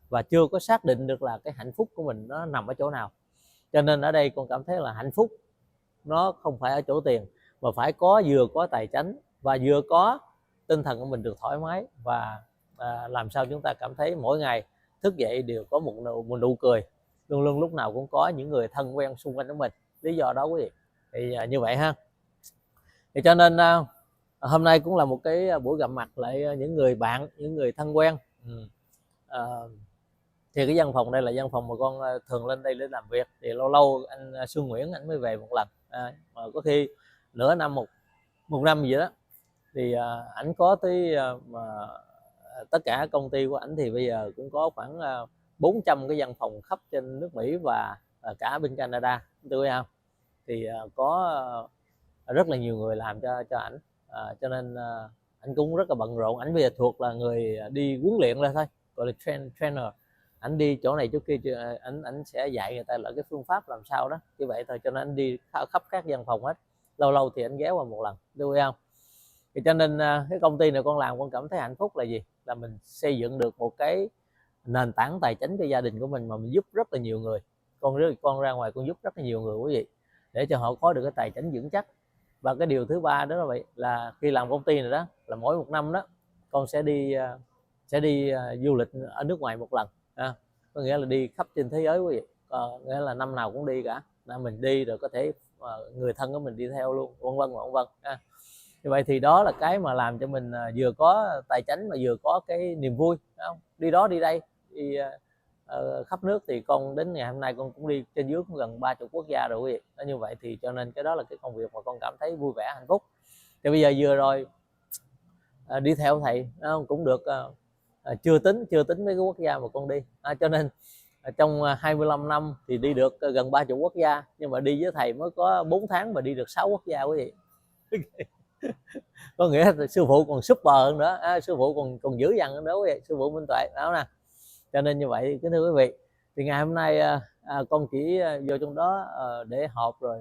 và chưa có xác định được là cái hạnh phúc của mình nó nằm ở chỗ nào. Cho nên ở đây con cảm thấy là hạnh phúc nó không phải ở chỗ tiền, mà phải vừa có tài chánh và vừa có tinh thần của mình được thoải mái, và làm sao chúng ta cảm thấy mỗi ngày thức dậy đều có một nụ cười, luôn luôn lúc nào cũng có những người thân quen xung quanh của mình. Lý do đó quý vị, thì như vậy ha. Thì cho nên hôm nay cũng là một cái buổi gặp mặt lại những người bạn, những người thân quen. Thì cái văn phòng đây là văn phòng mà con thường lên đây để làm việc, thì lâu lâu anh Xuân Nguyễn anh mới về một lần, có khi nửa năm một năm gì đó. Thì ảnh có tới mà tất cả công ty của ảnh thì bây giờ cũng có khoảng 400 cái văn phòng khắp trên nước Mỹ và cả bên Canada, tôi thấy không? Thì có rất là nhiều người làm cho ảnh, cho nên ảnh cũng rất là bận rộn. Ảnh bây giờ thuộc là người đi huấn luyện ra thôi, gọi là trainer. Ảnh đi chỗ này chỗ kia, ảnh sẽ dạy người ta là cái phương pháp làm sao đó, như vậy thôi. Cho nên ảnh đi khắp các văn phòng hết, lâu lâu thì ảnh ghé qua một lần, đúng không? Thì cho nên cái công ty này con làm, con cảm thấy hạnh phúc là gì? Là mình xây dựng được một cái nền tảng tài chính cho gia đình của mình, mà mình giúp rất là nhiều người. Con ra ngoài con giúp rất là nhiều người quý vị, để cho họ có được cái tài chính vững chắc. Và cái điều thứ ba đó là vậy, là khi làm công ty này đó, là mỗi một năm đó con sẽ đi du lịch ở nước ngoài một lần, có nghĩa là đi khắp trên thế giới quý vị. Nghĩa là năm nào cũng đi cả, là mình đi rồi có thể người thân của mình đi theo luôn, vân vân. Như vậy thì đó là cái mà làm cho mình vừa có tài chính mà vừa có cái niềm vui, không? Đi đó đi đây đi khắp nước. Thì con đến ngày hôm nay con cũng đi trên dưới cũng gần 30 quốc gia rồi quý vị. Như vậy thì cho nên cái đó là cái công việc mà con cảm thấy vui vẻ hạnh phúc. Thì bây giờ vừa rồi đi theo thầy cũng được chưa tính mấy cái quốc gia mà con đi, cho nên trong 25 năm thì đi được gần 30 quốc gia, nhưng mà đi với thầy mới có 4 tháng mà đi được 6 quốc gia quý vị. Có nghĩa là sư phụ còn super hơn nữa, sư phụ còn dữ dằn hơn nữa quý vị, sư phụ Minh Tuệ đó nè. Cho nên như vậy kính thưa quý vị, thì ngày hôm nay con chỉ vô trong đó để họp rồi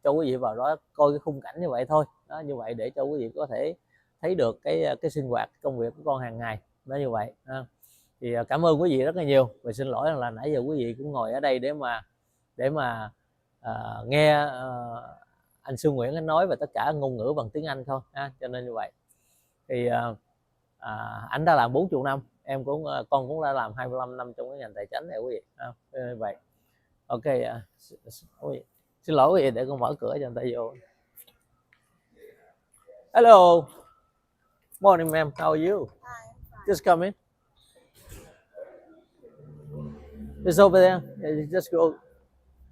cho quý vị vào đó coi cái khung cảnh như vậy thôi đó, như vậy để cho quý vị có thể thấy được cái sinh hoạt công việc của con hàng ngày đó, như vậy. Thì cảm ơn quý vị rất là nhiều, và xin lỗi là nãy giờ quý vị cũng ngồi ở đây để mà nghe anh Xuân Nguyễn anh nói về tất cả ngôn ngữ bằng tiếng Anh thôi, cho nên như vậy. Thì anh đã làm 40 năm, con cũng đã làm 25 năm trong cái ngành tài chính này quý vị. Như vậy ok, xin lỗi quý vị, để con mở cửa cho người ta vô. Hello, morning ma'am, how are you? Just come in. It's over there. Just go.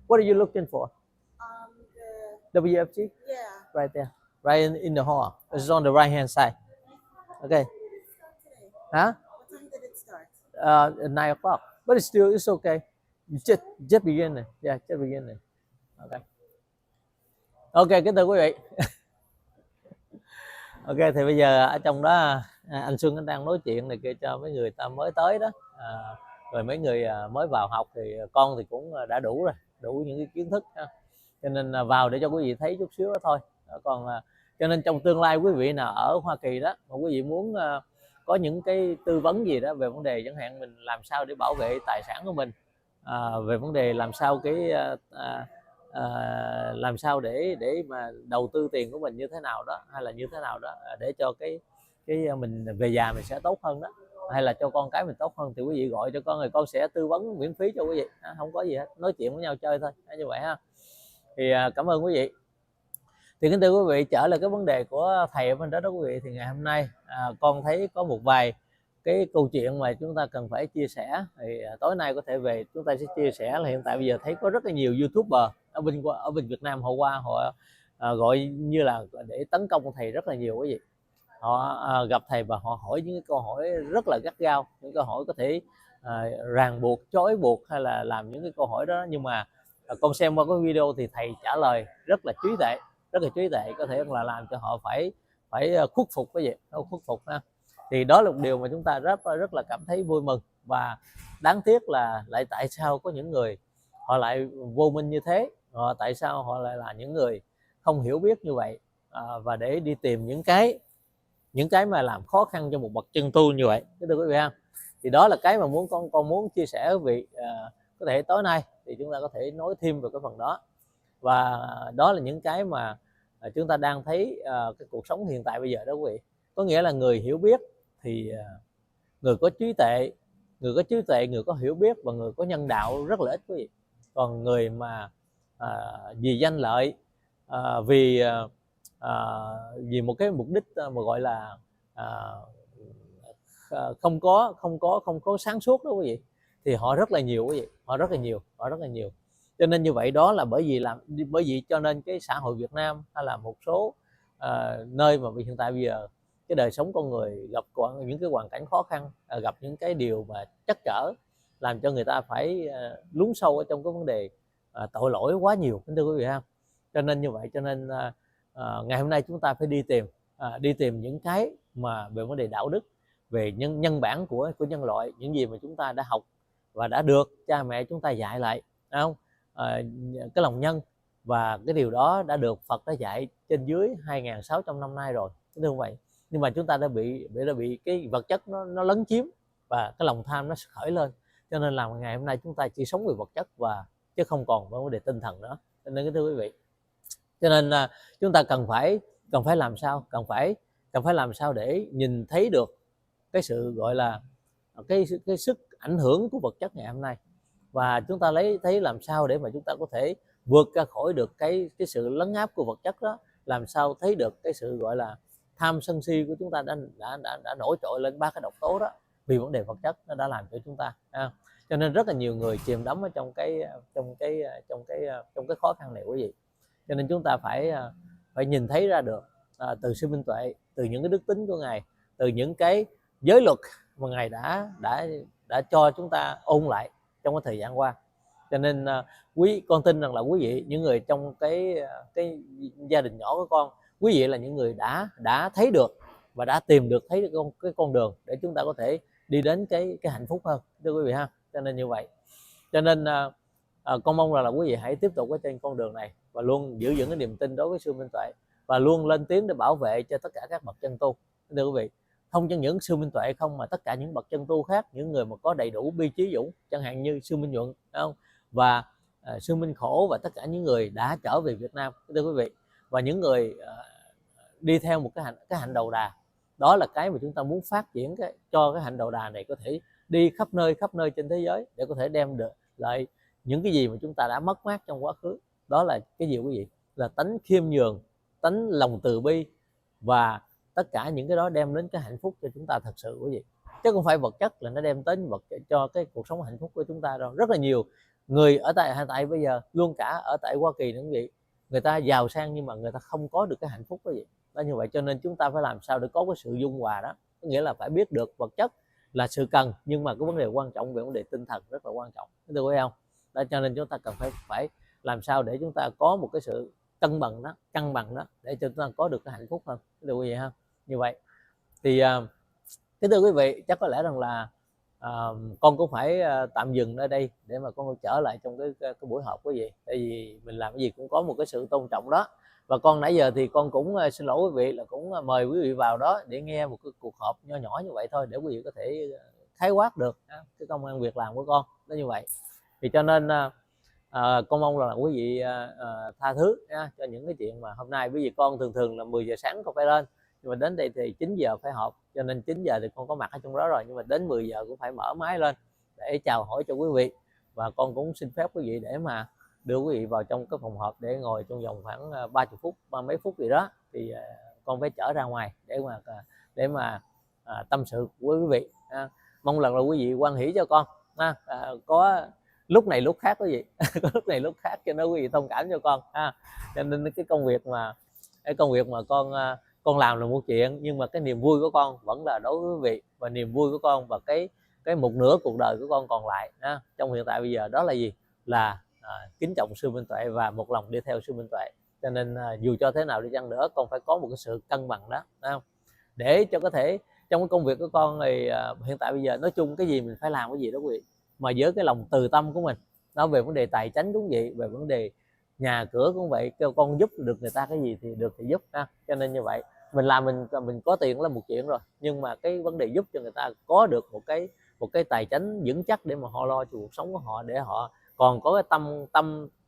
What are you looking for? The WFG? Yeah. Right there. Right in the hall. It's on the right hand side. Okay. Huh? What time did it start? At 9 o'clock. But it's okay. Just beginning. Yeah, just beginning. Okay. Ok, kính thưa quý vị. Ok, thì bây giờ ở trong đó anh Xuân anh đang nói chuyện này kia cho mấy người ta mới tới đó, rồi mấy người mới vào học, thì con thì cũng đã đủ rồi, đủ những cái kiến thức ha. Cho nên vào để cho quý vị thấy chút xíu đó thôi. Còn cho nên trong tương lai quý vị nào ở Hoa Kỳ đó mà quý vị muốn có những cái tư vấn gì đó về vấn đề chẳng hạn mình làm sao để bảo vệ tài sản của mình, về vấn đề làm sao làm sao để mà đầu tư tiền của mình như thế nào đó, hay là như thế nào đó để cho cái mình về già mình sẽ tốt hơn đó, hay là cho con cái mình tốt hơn, thì quý vị gọi cho con rồi con sẽ tư vấn miễn phí cho quý vị, không có gì hết, nói chuyện với nhau chơi thôi, như vậy ha. Thì cảm ơn quý vị. Thì kính thưa quý vị, trở lại cái vấn đề của thầy ở bên đó quý vị, thì ngày hôm nay con thấy có một vài cái câu chuyện mà chúng ta cần phải chia sẻ thì tối nay có thể về chúng ta sẽ chia sẻ là hiện tại bây giờ thấy có rất là nhiều YouTuber ở bên Việt Nam họ qua họ gọi như là để tấn công thầy rất là nhiều, cái gì họ gặp thầy và họ hỏi những cái câu hỏi rất là gắt gao, những câu hỏi có thể ràng buộc, trói buộc hay là làm những cái câu hỏi đó, nhưng mà con xem qua cái video thì thầy trả lời rất là trí tuệ, rất là trí tuệ, có thể là làm cho họ phải khuất phục, cái gì khuất phục ha. Thì đó là một điều mà chúng ta rất là cảm thấy vui mừng, và đáng tiếc là lại tại sao có những người họ lại vô minh như thế, tại sao họ lại là những người không hiểu biết như vậy, và để đi tìm những cái mà làm khó khăn cho một bậc chân tu như vậy, thưa quý vị ha. Thì đó là cái mà con muốn chia sẻ với quý vị. Có thể tối nay thì chúng ta có thể nói thêm về cái phần đó, và đó là những cái mà chúng ta đang thấy cái cuộc sống hiện tại bây giờ đó quý vị. Có nghĩa là người hiểu biết thì người có trí tuệ, người có hiểu biết và người có nhân đạo rất là ít quý vị. Còn người mà vì danh lợi, vì một cái mục đích mà gọi là không có sáng suốt đó quý vị, thì họ rất là nhiều quý vị, họ rất là nhiều. Cho nên như vậy đó là bởi vì cho nên cái xã hội Việt Nam hay là một số nơi mà hiện tại bây giờ cái đời sống con người gặp những cái hoàn cảnh khó khăn, gặp những cái điều mà trắc trở làm cho người ta phải lún sâu ở trong cái vấn đề tội lỗi quá nhiều, thưa quý vị ha. Cho nên như vậy, cho nên ngày hôm nay chúng ta phải đi tìm những cái mà về vấn đề đạo đức, về nhân bản của nhân loại, những gì mà chúng ta đã học và đã được cha mẹ chúng ta dạy lại, phải không? Cái lòng nhân, và cái điều đó đã được Phật đã dạy trên dưới 2.600 năm nay rồi, đúng không vậy? Nhưng mà chúng ta đã bị cái vật chất nó lấn chiếm, và cái lòng tham nó khởi lên, cho nên là ngày hôm nay chúng ta chỉ sống về vật chất và chứ không còn vấn đề tinh thần nữa. Cho nên thưa quý vị, cho nên chúng ta cần phải làm sao, cần phải làm sao để nhìn thấy được cái sự gọi là cái sức ảnh hưởng của vật chất ngày hôm nay, và chúng ta thấy làm sao để mà chúng ta có thể vượt ra khỏi được cái sự lấn áp của vật chất đó, làm sao thấy được cái sự gọi là tham sân si của chúng ta đã nổi trội lên, ba cái độc tố đó, vì vấn đề vật chất nó đã làm cho chúng ta cho nên rất là nhiều người chìm đắm ở trong cái khó khăn này quý vị. Cho nên chúng ta phải nhìn thấy ra được từ sư minh tuệ, từ những cái đức tính của ngài, từ những cái giới luật mà ngài đã cho chúng ta ôn lại trong cái thời gian qua. Cho nên con tin rằng là quý vị, những người trong cái gia đình nhỏ của con, quý vị là những người đã thấy được và đã tìm được thấy được cái con đường để chúng ta có thể đi đến cái hạnh phúc hơn, thưa quý vị ha. Cho nên như vậy, cho nên con mong là quý vị hãy tiếp tục ở trên con đường này và luôn giữ vững cái niềm tin đối với sư minh tuệ, và luôn lên tiếng để bảo vệ cho tất cả các bậc chân tu, thưa quý vị. Không chỉ những sư minh tuệ không, mà tất cả những bậc chân tu khác, những người mà có đầy đủ bi trí dũng, chẳng hạn như sư minh nhuận, không? Và sư minh khổ, và tất cả những người đã trở về Việt Nam, thưa quý vị, và những người đi theo một cái hạnh đầu đà. Đó là cái mà chúng ta muốn phát triển cho cái hạnh đầu đà này có thể đi khắp nơi trên thế giới, để có thể đem được lại những cái gì mà chúng ta đã mất mát trong quá khứ. Đó là cái gì quý vị? Là tánh khiêm nhường, tánh lòng từ bi, và tất cả những cái đó đem đến cái hạnh phúc cho chúng ta thật sự quý vị, chứ không phải vật chất là nó đem đến cho cái cuộc sống hạnh phúc của chúng ta đâu. Rất là nhiều người ở tại bây giờ, luôn cả ở tại Hoa Kỳ nữa quý vị, người ta giàu sang nhưng mà người ta không có được cái hạnh phúc quý vị. Đó, như vậy cho nên chúng ta phải làm sao để có cái sự dung hòa đó, có nghĩa là phải biết được vật chất là sự cần, nhưng mà cái vấn đề quan trọng về vấn đề tinh thần rất là quan trọng, thưa quý vị không? Đó, cho nên chúng ta cần phải làm sao để chúng ta có một cái sự cân bằng đó để cho chúng ta có được cái hạnh phúc hơn, thưa quý vị ha. Như vậy thì kính thưa quý vị, chắc có lẽ rằng là con cũng phải tạm dừng ở đây để mà con trở lại trong cái buổi họp quý vị, tại vì mình làm cái gì cũng có một cái sự tôn trọng đó. Và con nãy giờ thì con cũng xin lỗi quý vị là cũng mời quý vị vào đó để nghe một cái cuộc họp nho nhỏ như vậy thôi, để quý vị có thể khái quát được cái công ăn việc làm của con đó. Như vậy thì cho nên con mong là quý vị tha thứ cho những cái chuyện mà hôm nay, bởi vì con thường là 10 giờ sáng con phải lên, nhưng mà đến đây thì 9 giờ phải họp, cho nên 9 giờ thì con có mặt ở trong đó rồi, nhưng mà đến 10 giờ cũng phải mở máy lên để chào hỏi cho quý vị. Và con cũng xin phép quý vị để mà đưa quý vị vào trong cái phòng họp để ngồi trong vòng khoảng 30 phút, 30 mấy phút gì đó, thì con phải trở ra ngoài để mà tâm sự với quý vị. Mong là quý vị hoan hỷ cho con, có lúc này lúc khác quý vị có lúc này lúc khác, cho nên quý vị thông cảm cho con. Cho nên cái công việc mà con làm là một chuyện, nhưng mà cái niềm vui của con vẫn là đối với quý vị, và niềm vui của con và cái một nửa cuộc đời của con còn lại trong hiện tại bây giờ đó là gì? Là kính trọng sư Minh Tuệ và một lòng đi theo sư Minh Tuệ. Cho nên dù cho thế nào đi chăng nữa, con phải có một cái sự cân bằng đó, không? Để cho có thể trong cái công việc của con thì hiện tại bây giờ nói chung cái gì mình phải làm cái gì đó quý vị, mà với cái lòng từ tâm của mình, nó về vấn đề tài chánh cũng vậy, về vấn đề nhà cửa cũng vậy, kêu con giúp được người ta cái gì thì được thì giúp ha. Cho nên như vậy mình làm mình có tiền là một chuyện rồi, nhưng mà cái vấn đề giúp cho người ta có được một cái tài chánh vững chắc để mà họ lo cho cuộc sống của họ, để họ còn có cái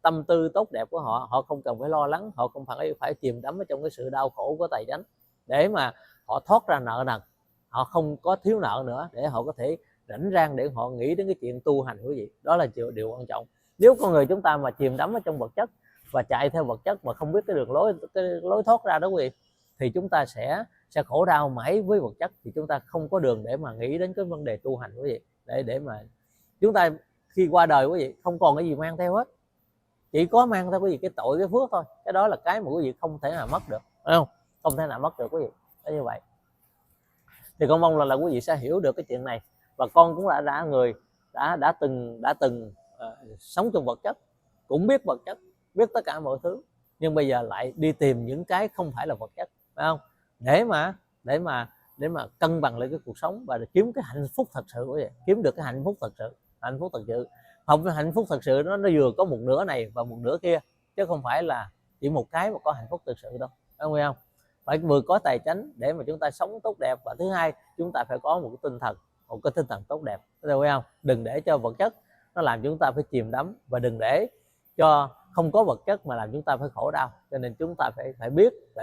tâm tư tốt đẹp của họ, họ không cần phải lo lắng, họ không phải chìm đắm ở trong cái sự đau khổ của tài chánh, để mà họ thoát ra nợ nần, họ không có thiếu nợ nữa, để họ có thể rảnh rang để họ nghĩ đến cái chuyện tu hành quý vị. Đó là điều quan trọng. Nếu con người chúng ta mà chìm đắm ở trong vật chất và chạy theo vật chất mà không biết cái lối thoát ra đó quý vị, thì chúng ta sẽ khổ đau mãi với vật chất, thì chúng ta không có đường để mà nghĩ đến cái vấn đề tu hành quý vị, để mà chúng ta khi qua đời quý vị không còn cái gì mang theo hết, chỉ có mang theo quý vị cái tội cái phước thôi. Cái đó là cái mà quý vị không thể nào mất được, phải không? Không thể nào mất được quý vị. Đó như vậy thì con mong là quý vị sẽ hiểu được cái chuyện này, và con cũng đã từng sống trong vật chất, cũng biết vật chất, biết tất cả mọi thứ, nhưng bây giờ lại đi tìm những cái không phải là vật chất, phải không? Để mà cân bằng lại cái cuộc sống và kiếm cái hạnh phúc thật sự quý vị, kiếm được cái hạnh phúc thật sự. Hạnh phúc thật sự nó vừa có một nửa này và một nửa kia, chứ không phải là chỉ một cái mà có hạnh phúc thực sự đâu, phải không? Phải vừa có tài chánh để mà chúng ta sống tốt đẹp, và thứ hai chúng ta phải có một cái tinh thần tốt đẹp, thấy không? Đừng để cho vật chất nó làm chúng ta phải chìm đắm, và đừng để cho không có vật chất mà làm chúng ta phải khổ đau. Cho nên chúng ta phải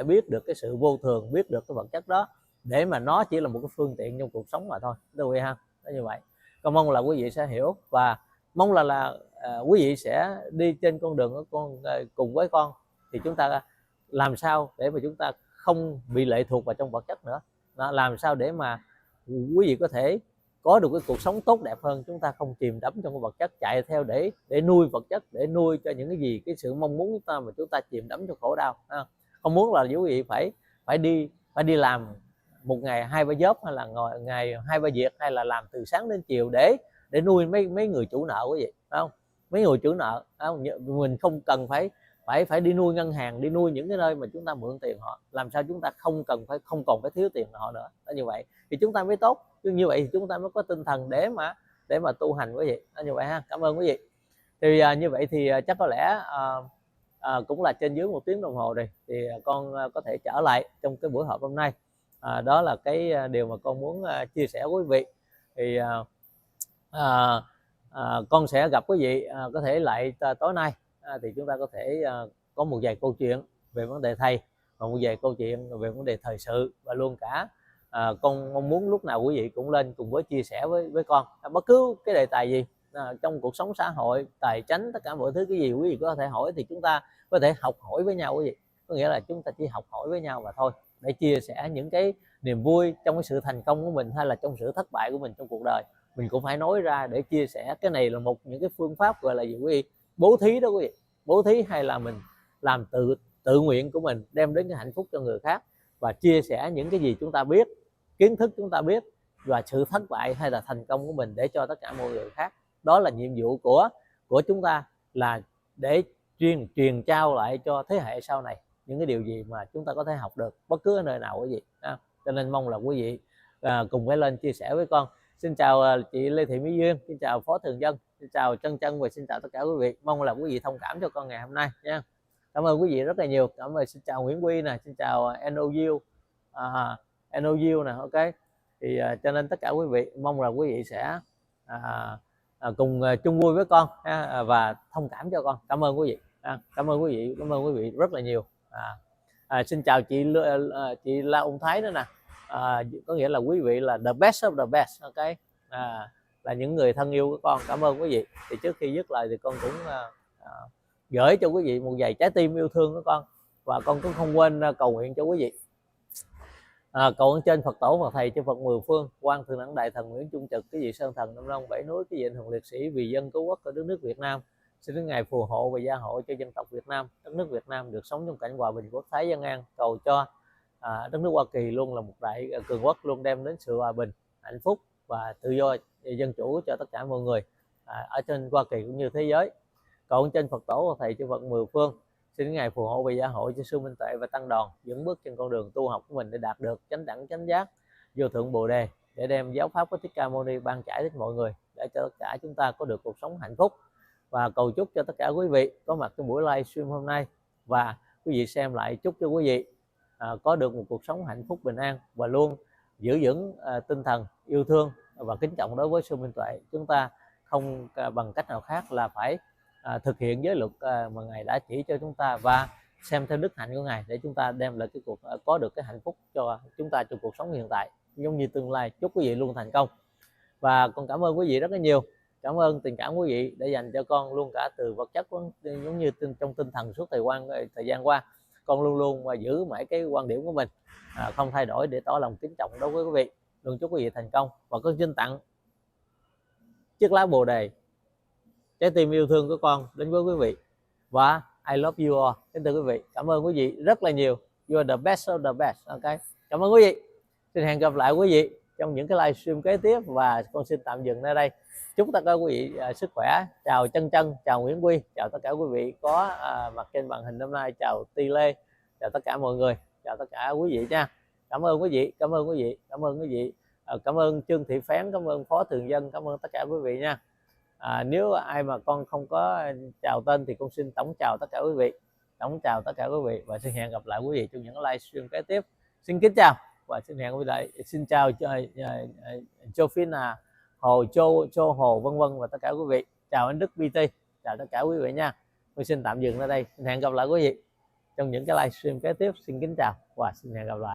biết được cái sự vô thường, biết được cái vật chất đó, để mà nó chỉ là một cái phương tiện trong cuộc sống mà thôi, đúng không ha? Đó như vậy. Con mong là quý vị sẽ hiểu, và mong là quý vị sẽ đi trên con đường của con cùng với con, thì chúng ta làm sao để mà chúng ta không bị lệ thuộc vào trong vật chất nữa. Đó, làm sao để mà quý vị có thể có được cái cuộc sống tốt đẹp hơn, chúng ta không chìm đắm trong cái vật chất, chạy theo để nuôi vật chất, để nuôi cho những cái gì, cái sự mong muốn của chúng ta, mà chúng ta chìm đắm trong khổ đau. Không muốn là quý vị phải đi làm một ngày 2-3 job, hay là ngày 2-3 việc, hay là làm từ sáng đến chiều để nuôi mấy người chủ nợ quý vị, phải không? Mấy người chủ nợ, mình không cần phải đi nuôi ngân hàng, đi nuôi những cái nơi mà chúng ta mượn tiền họ. Làm sao chúng ta không còn phải thiếu tiền họ nữa. Đó, như vậy thì chúng ta mới tốt, như vậy thì chúng ta mới có tinh thần để mà tu hành quý vị. Đó, như vậy ha. Cảm ơn quý vị. Thì như vậy thì chắc có lẽ cũng là trên dưới 1 tiếng đồng hồ rồi, thì con có thể trở lại trong cái buổi họp hôm nay. Đó là cái điều mà con muốn chia sẻ với quý vị. Thì con sẽ gặp quý vị có thể lại tối nay, thì chúng ta có thể có một vài câu chuyện về vấn đề thầy, và một vài câu chuyện về vấn đề thời sự, và luôn cả con mong muốn lúc nào quý vị cũng lên cùng với chia sẻ với con bất cứ cái đề tài gì trong cuộc sống xã hội, tài chánh, tất cả mọi thứ, cái gì quý vị có thể hỏi thì chúng ta có thể học hỏi với nhau quý vị. Có nghĩa là chúng ta chỉ học hỏi với nhau mà thôi, để chia sẻ những cái niềm vui trong cái sự thành công của mình, hay là trong sự thất bại của mình trong cuộc đời. Mình cũng phải nói ra để chia sẻ. Cái này là những cái phương pháp gọi là gì quý vị? Bố thí đó quý vị. Bố thí hay là mình làm tự nguyện của mình, đem đến cái hạnh phúc cho người khác, và chia sẻ những cái gì chúng ta biết, kiến thức chúng ta biết, và sự thất bại hay là thành công của mình để cho tất cả mọi người khác. Đó là nhiệm vụ của chúng ta, là để truyền trao lại cho thế hệ sau này những cái điều gì mà chúng ta có thể học được bất cứ ở nơi nào quý vị. Cho nên mong là quý vị cùng với lên chia sẻ với con. Xin chào chị Lê Thị Mỹ Duyên, xin chào Phó Thường Dân, xin chào Trân Trân, và xin chào tất cả quý vị. Mong là quý vị thông cảm cho con ngày hôm nay nha. Cảm ơn quý vị rất là nhiều. Cảm ơn. Xin chào Nguyễn Quy nè, xin chào NOU nè, ok. Thì cho nên tất cả quý vị mong là quý vị sẽ cùng chung vui với con và thông cảm cho con. Cảm ơn quý vị. Cảm ơn quý vị rất là nhiều. Xin chào chị La Ung Thái nữa nè. Có nghĩa là quý vị là the best of the best, ok. Là những người thân yêu của con. Cảm ơn quý vị. Thì trước khi dứt lời thì con cũng gửi cho quý vị một vài trái tim yêu thương của con, và con cũng không quên cầu nguyện cho quý vị. Cầu ơn trên Phật tổ và thầy cho Phật mười phương, quan thượng đẳng đại thần Nguyễn Trung Trực, cái vị sơn thần Nam Long bảy núi, cái vị anh hùng liệt sĩ vì dân cứu quốc ở đất nước Việt Nam. Xin đến ngài phù hộ và gia hộ cho dân tộc Việt Nam, đất nước Việt Nam được sống trong cảnh hòa bình, quốc thái, dân an. Cầu cho đất nước Hoa Kỳ luôn là một đại cường quốc, luôn đem đến sự hòa bình, hạnh phúc và tự do dân chủ cho tất cả mọi người ở trên Hoa Kỳ cũng như thế giới. Cầu ơn trên Phật tổ và thầy cho Phật mười phương, xin ngài phù hộ và gia hộ cho sư Minh Tuệ và tăng đoàn vững bước trên con đường tu học của mình để đạt được chánh đẳng chánh giác vô thượng bồ đề, để đem giáo pháp của Thích Ca Mâu Ni ban trải đến mọi người, để cho tất cả chúng ta có được cuộc sống hạnh phúc. Và cầu chúc cho tất cả quý vị có mặt trong buổi livestream hôm nay và quý vị xem lại, chúc cho quý vị có được một cuộc sống hạnh phúc bình an và luôn giữ vững tinh thần yêu thương và kính trọng đối với sư Minh Tuệ. Chúng ta không bằng cách nào khác là phải thực hiện giới luật mà ngài đã chỉ cho chúng ta và xem theo đức hạnh của ngài, để chúng ta đem lại cái có được cái hạnh phúc cho chúng ta trong cuộc sống hiện tại giống như tương lai. Chúc quý vị luôn thành công và con cảm ơn quý vị rất là nhiều. Cảm ơn tình cảm quý vị đã dành cho con luôn cả từ vật chất giống như trong tinh thần suốt thời gian qua. Con luôn luôn mà giữ mãi cái quan điểm của mình không thay đổi, để tỏ lòng kính trọng đối với quý vị. Luôn chúc quý vị thành công và con xin tặng chiếc lá bồ đề, trái tim yêu thương của con đến với quý vị và I love you all. Kính thưa quý vị, cảm ơn quý vị rất là nhiều. You are the best of the best. Ok, cảm ơn quý vị. Xin hẹn gặp lại quý vị trong những cái livestream kế tiếp và con xin tạm dừng nơi đây. Chúc tất cả quý vị sức khỏe. Chào Chân Chân, chào Nguyễn Quy, chào tất cả quý vị có mặt trên màn hình hôm nay. Chào Ti Lê, chào tất cả mọi người, chào tất cả quý vị nha. Cảm ơn quý vị, cảm ơn quý vị, cảm ơn quý vị. Cảm ơn Trương Thị Phén, cảm ơn Phó Thường Dân, cảm ơn tất cả quý vị nha. Nếu ai mà con không có chào tên thì con xin tổng chào tất cả quý vị, tổng chào tất cả quý vị và xin hẹn gặp lại quý vị trong những livestream kế tiếp. Xin kính chào và xin hẹn quý vị. Xin chào Châu Phina, Hồ Châu Hồ vân vân và tất cả quý vị. Chào anh Đức BT, chào tất cả quý vị nha. Tôi xin tạm dừng ở đây. Xin hẹn gặp lại quý vị trong những cái livestream kế tiếp. Xin kính chào và xin hẹn gặp lại.